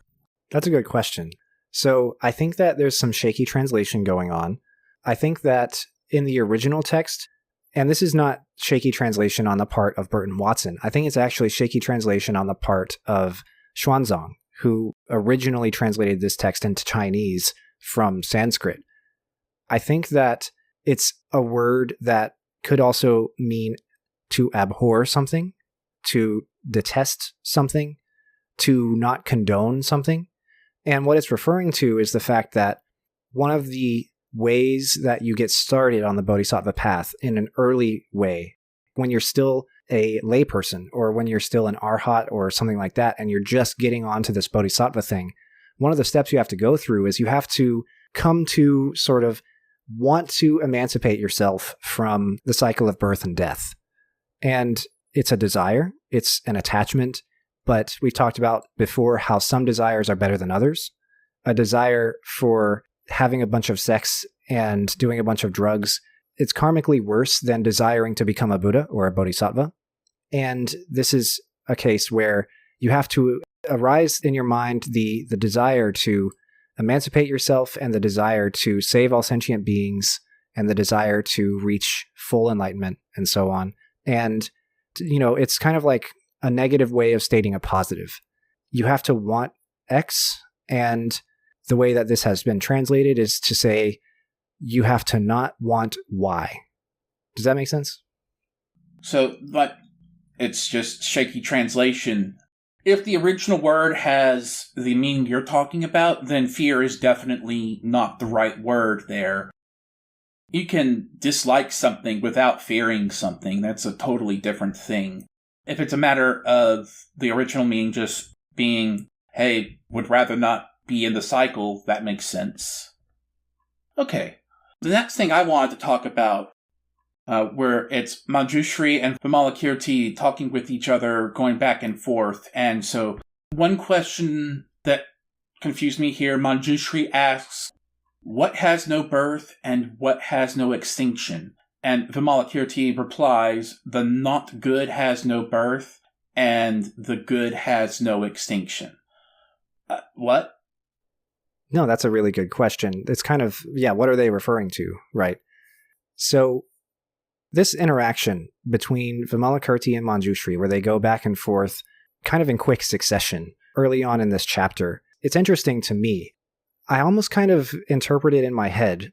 That's a good question. So I think that there's some shaky translation going on. I think that in the original text, and this is not shaky translation on the part of Burton Watson, I think it's actually shaky translation on the part of Xuanzang, who originally translated this text into Chinese from Sanskrit. I think that it's a word that could also mean to abhor something, to detest something, to not condone something. And what it's referring to is the fact that one of the ways that you get started on the bodhisattva path in an early way, when you're still a layperson or when you're still an arhat or something like that, and you're just getting onto this bodhisattva thing, one of the steps you have to go through is you have to come to sort of want to emancipate yourself from the cycle of birth and death. And it's a desire, it's an attachment, but we talked about before how some desires are better than others. A desire for having a bunch of sex and doing a bunch of drugs, it's karmically worse than desiring to become a Buddha or a bodhisattva. And this is a case where you have to arise in your mind the desire to emancipate yourself and the desire to save all sentient beings and the desire to reach full enlightenment and so on. And, it's kind of like a negative way of stating a positive. You have to want X, and the way that this has been translated is to say you have to not want Y. Does that make sense? So, but it's just shaky translation. If the original word has the meaning you're talking about, then fear is definitely not the right word there. You can dislike something without fearing something. That's a totally different thing. If it's a matter of the original meaning just being, hey, would rather not be in the cycle, that makes sense. Okay. The next thing I wanted to talk about, where it's Manjushri and Vimalakirti talking with each other, going back and forth. And so one question that confused me here, Manjushri asks, what has no birth and what has no extinction? And Vimalakirti replies, the not good has no birth and the good has no extinction. What? No, that's a really good question. It's kind of, what are they referring to, right? So this interaction between Vimalakirti and Manjushri, where they go back and forth kind of in quick succession early on in this chapter, it's interesting to me. I almost kind of interpret it in my head,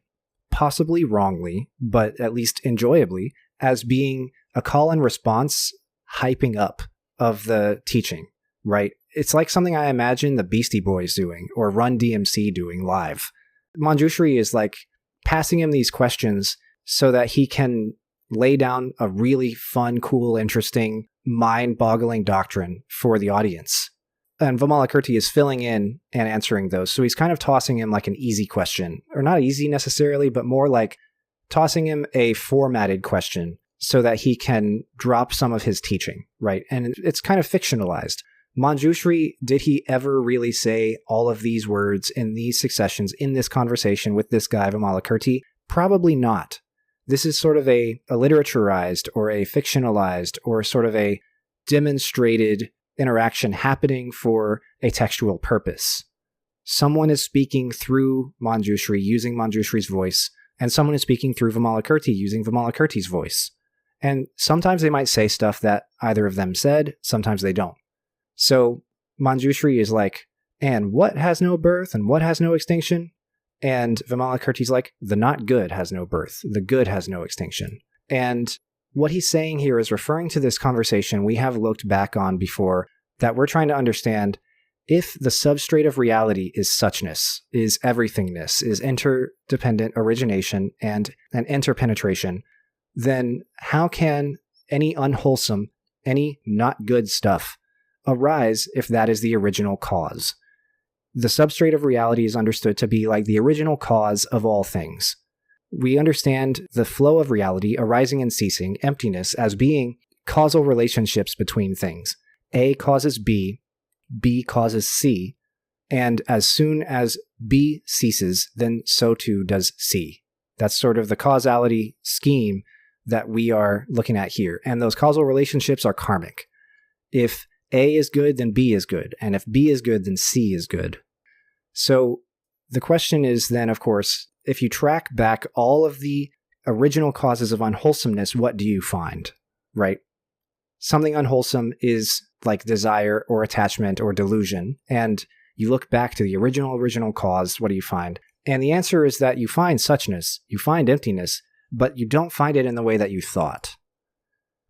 possibly wrongly, but at least enjoyably, as being a call and response hyping up of the teaching, right? It's like something I imagine the Beastie Boys doing or Run DMC doing live. Manjushri is like passing him these questions so that he can lay down a really fun, cool, interesting, mind-boggling doctrine for the audience. And Vimalakirti is filling in and answering those. So he's kind of tossing him like an easy question, or not easy necessarily, but more like tossing him a formatted question so that he can drop some of his teaching, right? And it's kind of fictionalized. Manjushri, did he ever really say all of these words in these successions in this conversation with this guy, Vimalakirti? Probably not. This is sort of a literaturized or a fictionalized or sort of a demonstrated interaction happening for a textual purpose. Someone is speaking through Manjushri using Manjushri's voice, and someone is speaking through Vimalakirti using Vimalakirti's voice. And sometimes they might say stuff that either of them said, sometimes they don't. So Manjushri is like, and what has no birth and what has no extinction? And Vimalakirti's like, the not good has no birth, the good has no extinction. And what he's saying here is referring to this conversation we have looked back on before, that we're trying to understand if the substrate of reality is suchness, is everythingness, is interdependent origination and an interpenetration, then how can any unwholesome, any not good stuff arise if that is the original cause? The substrate of reality is understood to be like the original cause of all things. We understand the flow of reality arising and ceasing, emptiness, as being causal relationships between things. A causes B, B causes C, and as soon as B ceases, then so too does C. That's sort of the causality scheme that we are looking at here. And those causal relationships are karmic. If A is good, then B is good. And if B is good, then C is good. So the question is then, of course, if you track back all of the original causes of unwholesomeness, what do you find, right? Something unwholesome is like desire or attachment or delusion. And you look back to the original cause, what do you find? And the answer is that you find suchness, you find emptiness, but you don't find it in the way that you thought.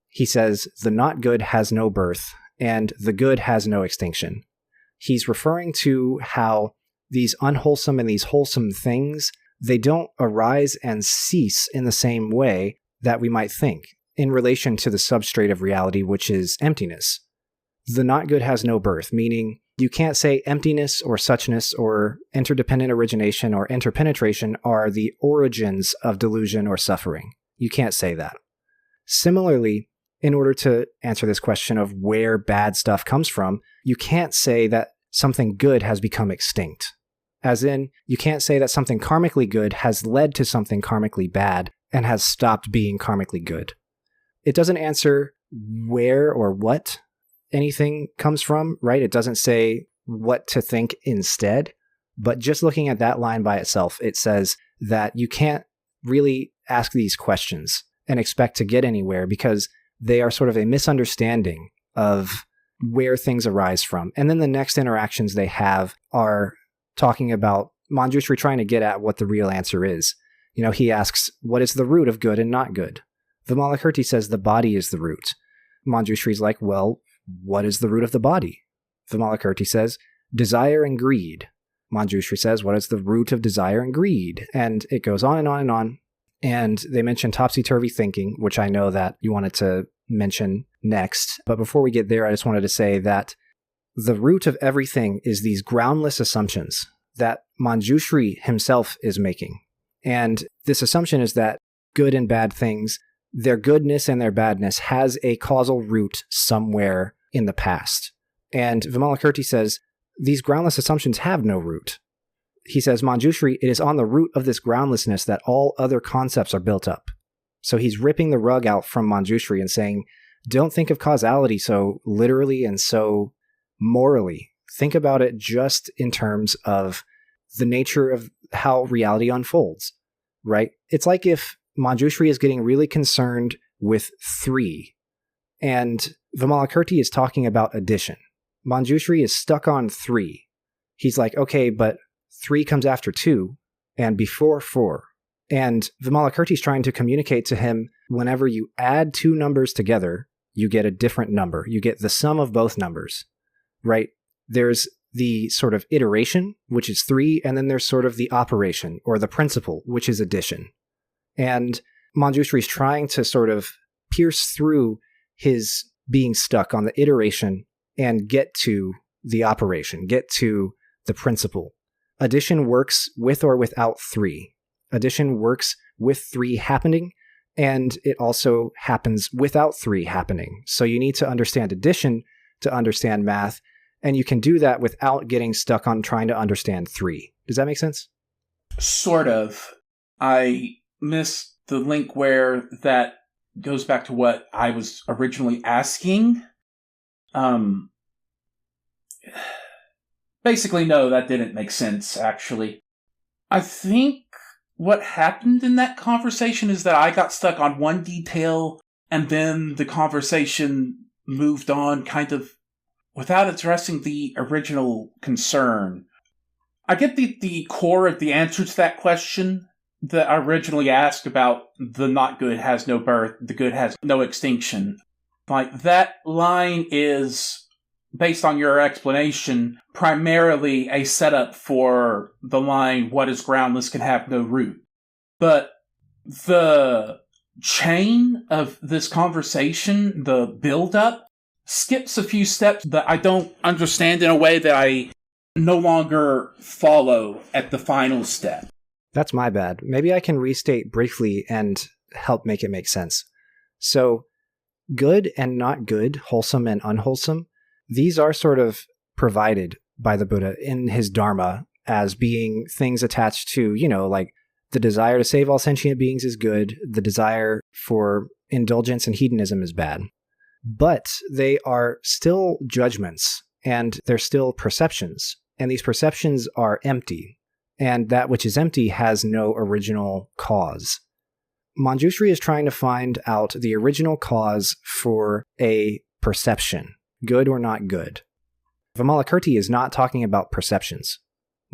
He says, the not good has no birth, and the good has no extinction. He's referring to how these unwholesome and these wholesome things, they don't arise and cease in the same way that we might think in relation to the substrate of reality, which is emptiness. The not good has no birth, meaning you can't say emptiness or suchness or interdependent origination or interpenetration are the origins of delusion or suffering. You can't say that. Similarly, in order to answer this question of where bad stuff comes from, you can't say that something good has become extinct. As in, you can't say that something karmically good has led to something karmically bad and has stopped being karmically good. It doesn't answer where or what anything comes from, right? It doesn't say what to think instead. But just looking at that line by itself, it says that you can't really ask these questions and expect to get anywhere because they are sort of a misunderstanding of where things arise from. And then the next interactions they have are talking about Manjushri trying to get at what the real answer is. You know, he asks, what is the root of good and not good? Vimalakirti says the body is the root. Manjushri's like, well, what is the root of the body? Vimalakirti says, desire and greed. Manjushri says, what is the root of desire and greed? And it goes on and on and on. And they mention topsy-turvy thinking, which I know that you wanted to mention next. But before we get there, I just wanted to say that the root of everything is these groundless assumptions that Manjushri himself is making. And this assumption is that good and bad things, their goodness and their badness has a causal root somewhere in the past. And Vimalakirti says, these groundless assumptions have no root. He says, Manjushri, it is on the root of this groundlessness that all other concepts are built up. So he's ripping the rug out from Manjushri and saying, don't think of causality so literally and so morally. Think about it just in terms of the nature of how reality unfolds, right? It's like if Manjushri is getting really concerned with 3, and Vimalakirti is talking about addition. Manjushri is stuck on 3. He's like, okay, but 3 comes after 2 and before 4. And Vimalakirti is trying to communicate to him, whenever you add 2 numbers together, you get a different number. You get the sum of both numbers, right? There's the sort of iteration, which is 3, and then there's sort of the operation or the principle, which is addition. And Manjushri is trying to sort of pierce through his being stuck on the iteration and get to the operation, get to the principle. Addition works with or without 3. Addition works with 3 happening, and it also happens without 3 happening. So you need to understand addition to understand math, and you can do that without getting stuck on trying to understand 3. Does that make sense? Sort of. I missed the link where that goes back to what I was originally asking. Basically, no, that didn't make sense, actually. I think what happened in that conversation is that I got stuck on one detail, and then the conversation moved on kind of without addressing the original concern. I get the core of the answer to that question that I originally asked about the not good has no birth, the good has no extinction. Like, that line is, based on your explanation, primarily a setup for the line, what is groundless can have no root. But the chain of this conversation, the build-up, skips a few steps that I don't understand in a way that I no longer follow at the final step. That's my bad. Maybe I can restate briefly and help make it make sense. So, good and not good, wholesome and unwholesome, these are sort of provided by the Buddha in his Dharma as being things attached to, like the desire to save all sentient beings is good, the desire for indulgence and hedonism is bad. But they are still judgments, and they're still perceptions, and these perceptions are empty, and that which is empty has no original cause. Manjushri is trying to find out the original cause for a perception, good or not good. Vimalakirti is not talking about perceptions.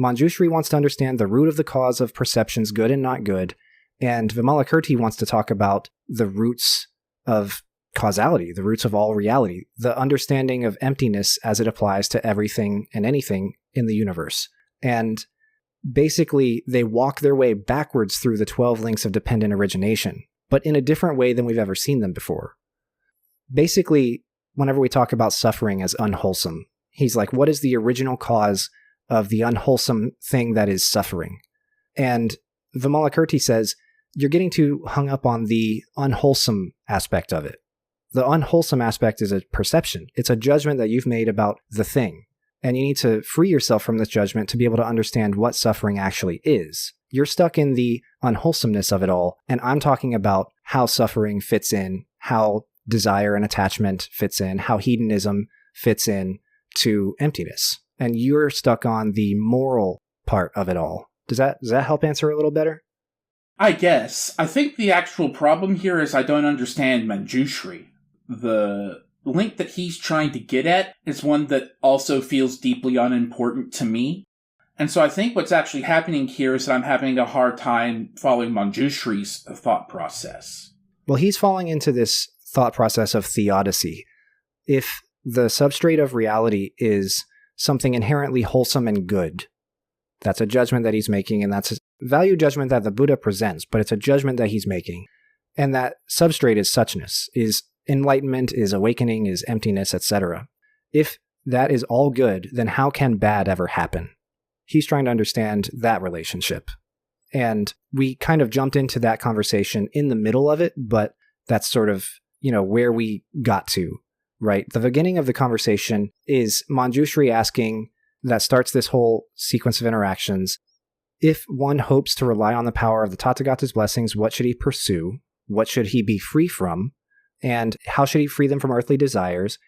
Manjushri wants to understand the root of the cause of perceptions, good and not good, and Vimalakirti wants to talk about the roots of causality, the roots of all reality, the understanding of emptiness as it applies to everything and anything in the universe. And basically, they walk their way backwards through the 12 links of dependent origination, but in a different way than we've ever seen them before. Basically, whenever we talk about suffering as unwholesome, he's like, what is the original cause of the unwholesome thing that is suffering? And Vimalakirti says, you're getting too hung up on the unwholesome aspect of it. The unwholesome aspect is a perception. It's a judgment that you've made about the thing. And you need to free yourself from this judgment to be able to understand what suffering actually is. You're stuck in the unwholesomeness of it all, and I'm talking about how suffering fits in, how desire and attachment fits in, how hedonism fits in to emptiness. And you're stuck on the moral part of it all. Does that help answer a little better? I guess. I think the actual problem here is I don't understand Manjushri. The link that he's trying to get at is one that also feels deeply unimportant to me. And so I think what's actually happening here is that I'm having a hard time following Manjushri's thought process. Well, he's falling into this thought process of theodicy. If the substrate of reality is something inherently wholesome and good, that's a judgment that he's making, and that's a value judgment that the Buddha presents, but it's a judgment that he's making. And that substrate is suchness, is enlightenment, is awakening, is emptiness, etc. If that is all good, then how can bad ever happen? He's trying to understand that relationship. And we kind of jumped into that conversation in the middle of it, but that's sort of, where we got to, right? The beginning of the conversation is Manjushri asking, that starts this whole sequence of interactions, if one hopes to rely on the power of the Tathagata's blessings, what should he pursue? What should he be free from? And how should he free them from earthly desires?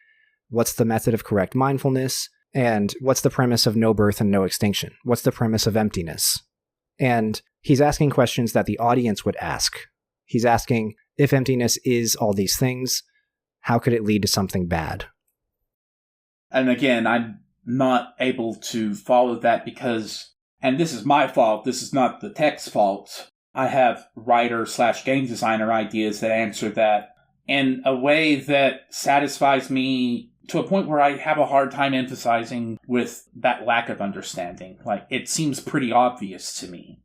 What's the method of correct mindfulness? And what's the premise of no birth and no extinction? What's the premise of emptiness? And he's asking questions that the audience would ask. He's asking, if emptiness is all these things, how could it lead to something bad? And again, I'm not able to follow that because, and this is my fault, this is not the text's fault, I have writer/game designer ideas that answer that in a way that satisfies me to a point where I have a hard time emphasizing with that lack of understanding. Like, it seems pretty obvious to me.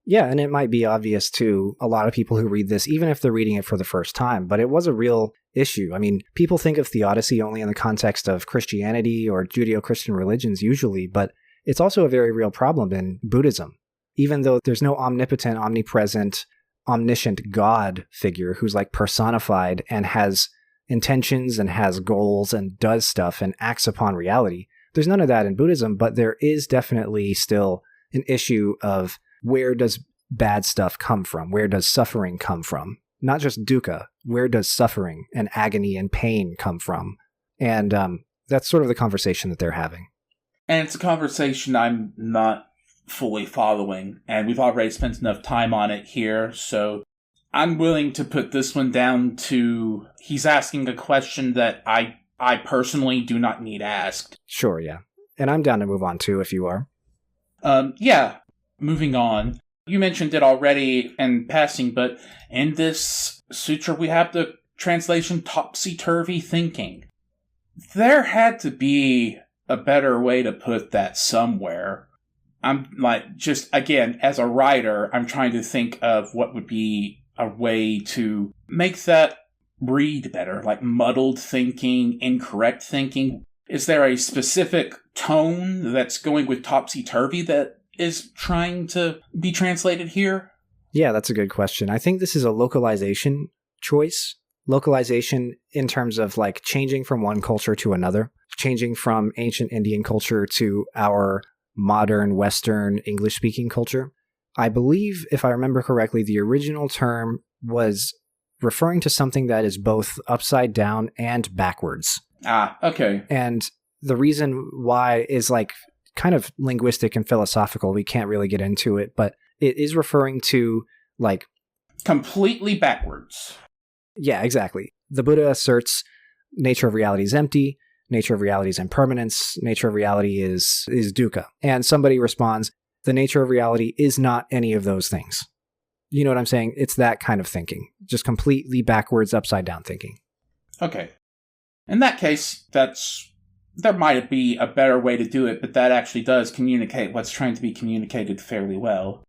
Yeah, and it might be obvious to a lot of people who read this, even if they're reading it for the first time, but it was a real issue. I mean, people think of theodicy only in the context of Christianity or Judeo-Christian religions usually, but it's also a very real problem in Buddhism. Even though there's no omnipotent, omnipresent, omniscient God figure who's like personified and has intentions and has goals and does stuff and acts upon reality, there's none of that in Buddhism, but there is definitely still an issue of where does bad stuff come from? Where does suffering come from? Not just dukkha. Where does suffering and agony and pain come from? And that's sort of the conversation that they're having. And it's a conversation I'm not fully following, and we've already spent enough time on it here, so I'm willing to put this one down to he's asking a question that I personally do not need asked. Sure, yeah. And I'm down to move on too, if you are. Yeah. Moving on. You mentioned it already in passing, but in this sutra we have the translation topsy-turvy thinking. There had to be a better way to put that somewhere. I'm like, just again, as a writer, I'm trying to think of what would be a way to make that read better, like muddled thinking, incorrect thinking. Is there a specific tone that's going with topsy-turvy that is trying to be translated here? Yeah, that's a good question. I think this is a localization choice. Localization in terms of like changing from one culture to another, changing from ancient Indian culture to our modern Western English-speaking culture. I believe, if I remember correctly, the original term was referring to something that is both upside down and backwards. Ah, okay. And the reason why is like kind of linguistic and philosophical. We can't really get into it, but it is referring to like completely backwards. Yeah, exactly. The Buddha asserts nature of reality is empty, nature of reality is impermanence, nature of reality is dukkha. And somebody responds, the nature of reality is not any of those things. You know what I'm saying? It's that kind of thinking. Just completely backwards, upside down thinking. Okay. In that case, there might be a better way to do it, but that actually does communicate what's trying to be communicated fairly well.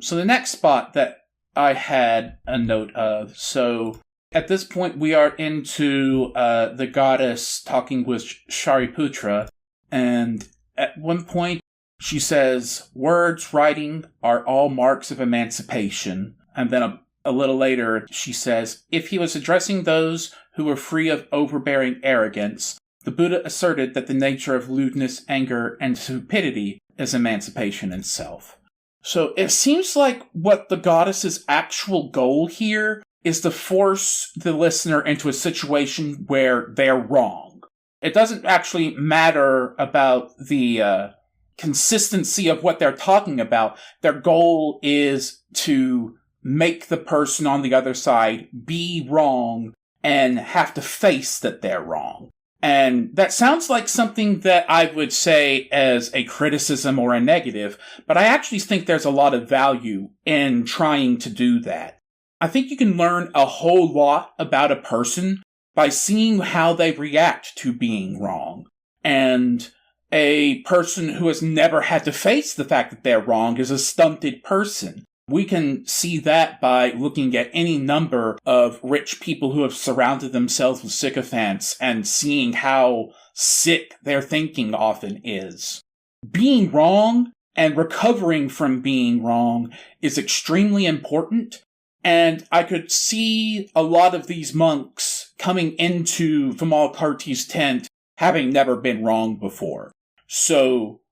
So the next spot that I had a note of, so at this point we are into the goddess talking with Shariputra, and at one point she says, words, writing are all marks of emancipation, and then a little later she says, if he was addressing those who were free of overbearing arrogance, the Buddha asserted that the nature of lewdness, anger, and stupidity is emancipation itself. So it seems like what the goddess's actual goal here is to force the listener into a situation where they're wrong. It doesn't actually matter about the consistency of what they're talking about. Their goal is to make the person on the other side be wrong and have to face that they're wrong. And that sounds like something that I would say as a criticism or a negative, but I actually think there's a lot of value in trying to do that. I think you can learn a whole lot about a person by seeing how they react to being wrong. And a person who has never had to face the fact that they're wrong is a stunted person. We can see that by looking at any number of rich people who have surrounded themselves with sycophants and seeing how sick their thinking often is. Being wrong and recovering from being wrong is extremely important, and I could see a lot of these monks coming into Vimalakirti's tent having never been wrong before. So,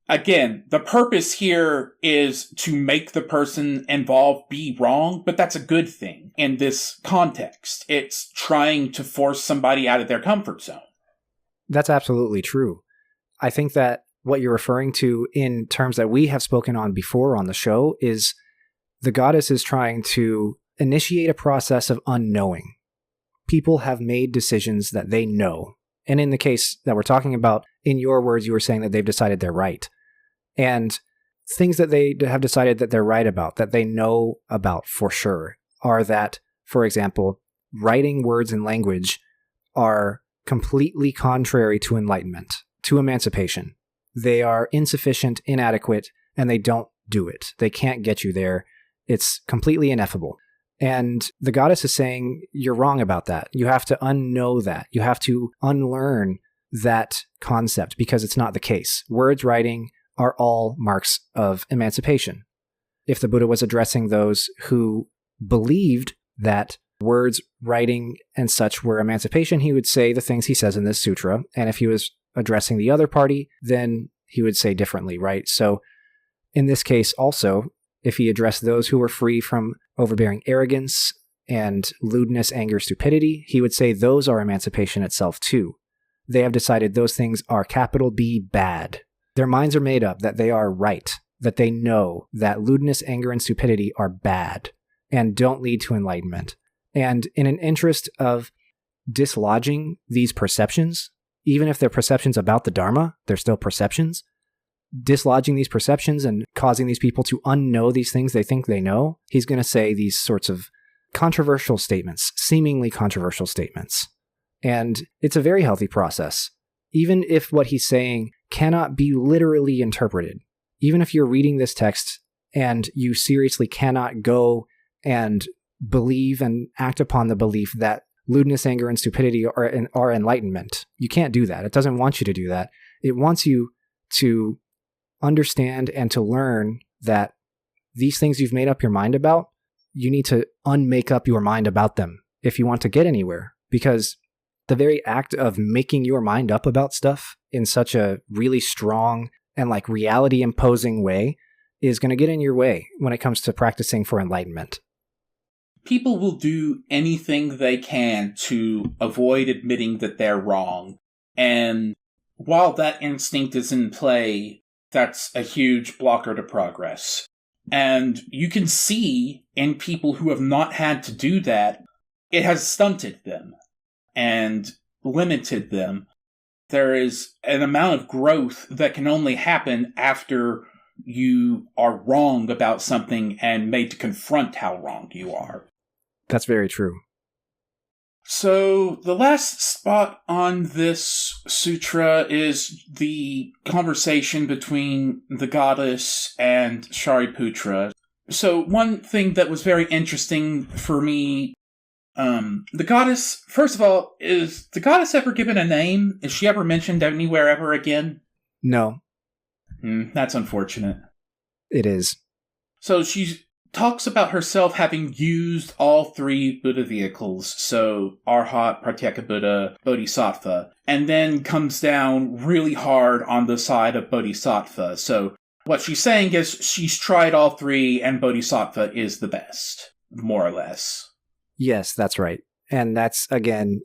again, the purpose here is to make the person involved be wrong, but that's a good thing in this context. It's trying to force somebody out of their comfort zone. That's absolutely true. I think that what you're referring to in terms that we have spoken on before on the show is the goddess is trying to initiate a process of unknowing. People have made decisions that they know. And in the case that we're talking about, in your words, you were saying that they've decided they're right. And things that they have decided that they're right about, that they know about for sure, are that, for example, writing words and language are completely contrary to enlightenment, to emancipation. They are insufficient, inadequate, and they don't do it. They can't get you there. It's completely ineffable. And the goddess is saying, you're wrong about that. You have to unknow that. You have to unlearn that concept because it's not the case. Words, writing are all marks of emancipation. If the Buddha was addressing those who believed that words, writing, and such were emancipation, he would say the things he says in this sutra. And if he was addressing the other party, then he would say differently, right? So in this case also, if he addressed those who were free from overbearing arrogance and lewdness, anger, stupidity, he would say those are emancipation itself too. They have decided those things are capital B bad. Their minds are made up that they are right, that they know that lewdness, anger, and stupidity are bad and don't lead to enlightenment. And in an interest of dislodging these perceptions, even if they're perceptions about the Dharma, they're still perceptions, dislodging these perceptions and causing these people to unknow these things they think they know, he's going to say these sorts of controversial statements, seemingly controversial statements. And it's a very healthy process. Even if what he's saying cannot be literally interpreted, even if you're reading this text and you seriously cannot go and believe and act upon the belief that lewdness, anger, and stupidity are enlightenment, you can't do that. It doesn't want you to do that. It wants you to understand and to learn that these things you've made up your mind about, you need to unmake up your mind about them if you want to get anywhere. Because the very act of making your mind up about stuff in such a really strong and like reality imposing way is going to get in your way when it comes to practicing for enlightenment. People will do anything they can to avoid admitting that they're wrong. And while that instinct is in play, that's a huge blocker to progress. And you can see in people who have not had to do that, it has stunted them and limited them. There is an amount of growth that can only happen after you are wrong about something and made to confront how wrong you are. That's very true. So the last spot on this sutra is the conversation between the goddess and Shariputra. So one thing that was very interesting for me, the goddess, first of all, is the goddess ever given a name? Is she ever mentioned anywhere ever again? No. That's unfortunate. It is. So she talks about herself having used all three Buddha vehicles, so Arhat, Pratyeka Buddha, Bodhisattva, and then comes down really hard on the side of Bodhisattva. So what she's saying is she's tried all three and Bodhisattva is the best, more or less. Yes, that's right. And that's, again,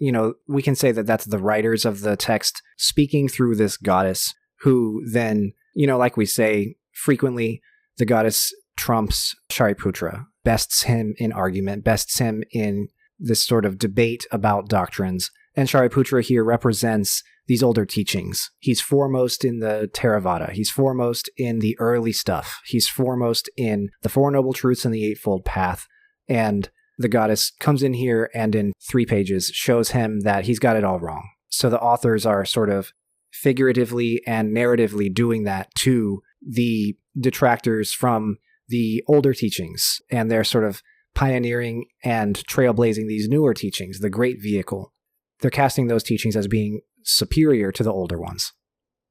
we can say that that's the writers of the text speaking through this goddess who then, like we say, frequently the goddess trumps Shariputra, bests him in argument, bests him in this sort of debate about doctrines. And Shariputra here represents these older teachings. He's foremost in the Theravada. He's foremost in the early stuff. He's foremost in the Four Noble Truths and the Eightfold Path. And the goddess comes in here and in 3 pages shows him that he's got it all wrong. So the authors are sort of figuratively and narratively doing that to the detractors from the older teachings, and they're sort of pioneering and trailblazing these newer teachings, the great vehicle. They're casting those teachings as being superior to the older ones.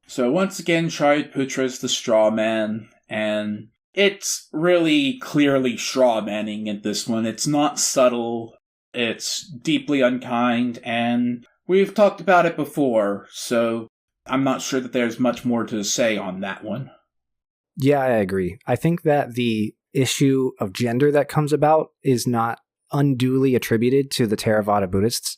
So once again, Shariputra is the straw man, and it's really clearly straw manning in this one. It's not subtle, it's deeply unkind, and we've talked about it before, so I'm not sure that there's much more to say on that one. Yeah, I agree. I think that the issue of gender that comes about is not unduly attributed to the Theravada Buddhists.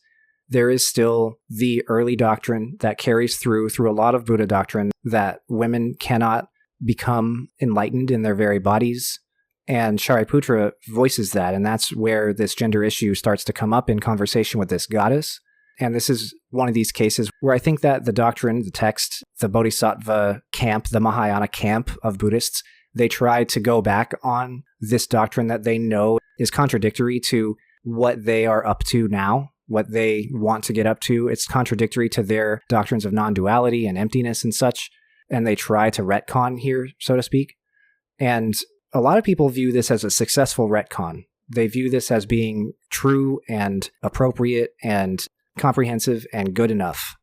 there is still the early doctrine that carries through a lot of Buddha doctrine that women cannot become enlightened in their very bodies. And Shariputra voices that, and that's where this gender issue starts to come up in conversation with this goddess. And this is one of these cases where I think that the doctrine, the text, the Bodhisattva camp, the Mahayana camp of Buddhists, they try to go back on this doctrine that they know is contradictory to what they are up to now, what they want to get up to. It's contradictory to their doctrines of non-duality and emptiness and such. And they try to retcon here, so to speak. And a lot of people view this as a successful retcon. They view this as being true and appropriate and comprehensive and good enough.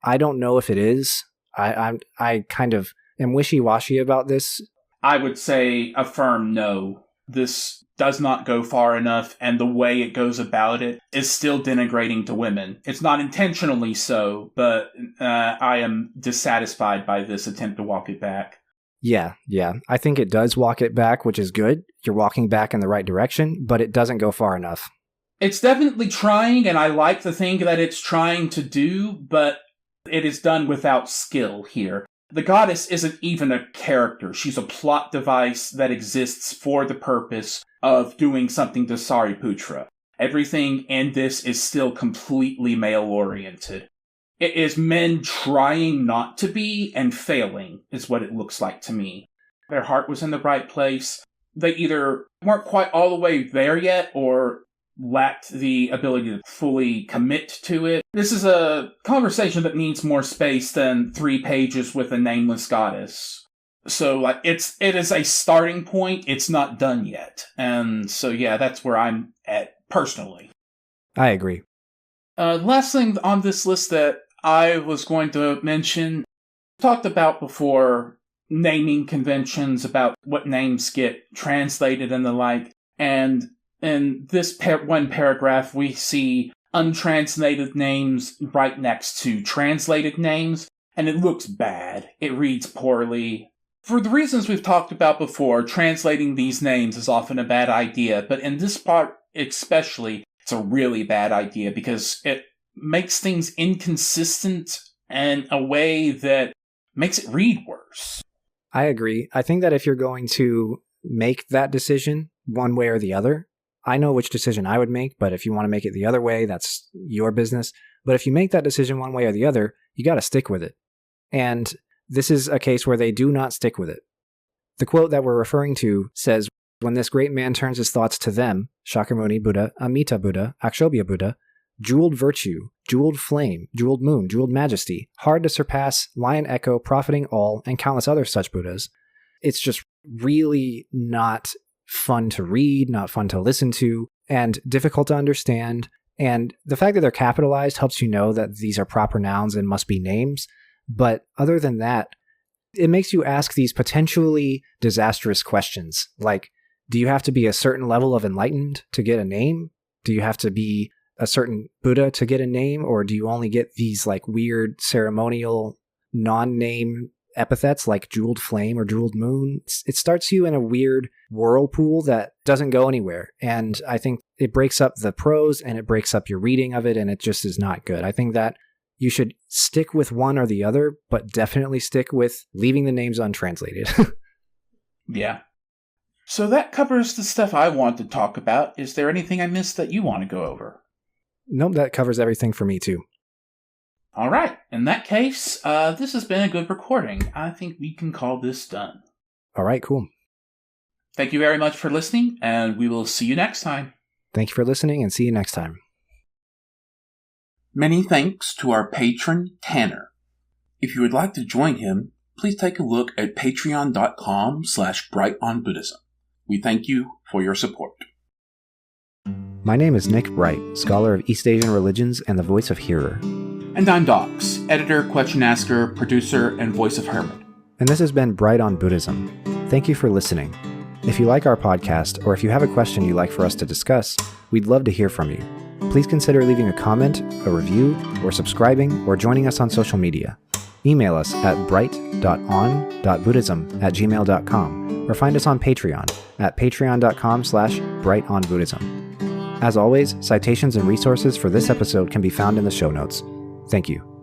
I don't know if it is. I kind of am wishy-washy about this. I would say a firm no. This does not go far enough, and the way it goes about it is still denigrating to women. It's not intentionally so, but I am dissatisfied by this attempt to walk it back. Yeah. I think it does walk it back, which is good. You're walking back in the right direction, but it doesn't go far enough. It's definitely trying, and I like the thing that it's trying to do, but it is done without skill here. The goddess isn't even a character. She's a plot device that exists for the purpose of doing something to Sariputra. Everything in this is still completely male-oriented. It is men trying not to be and failing, is what it looks like to me. Their heart was in the right place. They either weren't quite all the way there yet, or lacked the ability to fully commit to it. This is a conversation that needs more space than 3 pages with a nameless goddess. So, it is a starting point. It's not done yet. And so, yeah, that's where I'm at, personally. I agree. Last thing on this list that I was going to mention, talked about before naming conventions, about what names get translated and the like, and in this one paragraph, we see untranslated names right next to translated names, and it looks bad. It reads poorly. For the reasons we've talked about before, translating these names is often a bad idea, but in this part especially, it's a really bad idea because it makes things inconsistent in a way that makes it read worse. I agree. I think that if you're going to make that decision one way or the other, I know which decision I would make, but if you want to make it the other way, that's your business. But if you make that decision one way or the other, you got to stick with it. And this is a case where they do not stick with it. The quote that we're referring to says, "When this great man turns his thoughts to them, Shakyamuni Buddha, Amita Buddha, Akshobhya Buddha, jeweled virtue, jeweled flame, jeweled moon, jeweled majesty, hard to surpass, lion echo, profiting all, and countless other such Buddhas." It's just really not fun to read, not fun to listen to, and difficult to understand. And the fact that they're capitalized helps you know that these are proper nouns and must be names. But other than that, it makes you ask these potentially disastrous questions. Like, do you have to be a certain level of enlightened to get a name? Do you have to be a certain Buddha to get a name? Or do you only get these like weird ceremonial non-name epithets like jeweled flame or jeweled moon? It starts you in a weird whirlpool that doesn't go anywhere. And I think it breaks up the prose and it breaks up your reading of it, and it just is not good. I think that you should stick with one or the other, but definitely stick with leaving the names untranslated. Yeah. So that covers the stuff I want to talk about. Is there anything I missed that you want to go over? Nope, that covers everything for me too. All right. In that case, this has been a good recording. I think we can call this done. All right, cool. Thank you very much for listening, and we will see you next time. Thank you for listening, and see you next time. Many thanks to our patron, Tanner. If you would like to join him, please take a look at patreon.com/brightonbuddhism. We thank you for your support. My name is Nick Bright, scholar of East Asian religions and the voice of Hearer. And I'm Docs, editor, question asker, producer, and voice of Hermit. And this has been Bright on Buddhism. Thank you for listening. If you like our podcast, or if you have a question you'd like for us to discuss, we'd love to hear from you. Please consider leaving a comment, a review, or subscribing, or joining us on social media. Email us at bright.on.buddhism@gmail.com, or find us on Patreon at patreon.com/brightonbuddhism. As always, citations and resources for this episode can be found in the show notes. Thank you.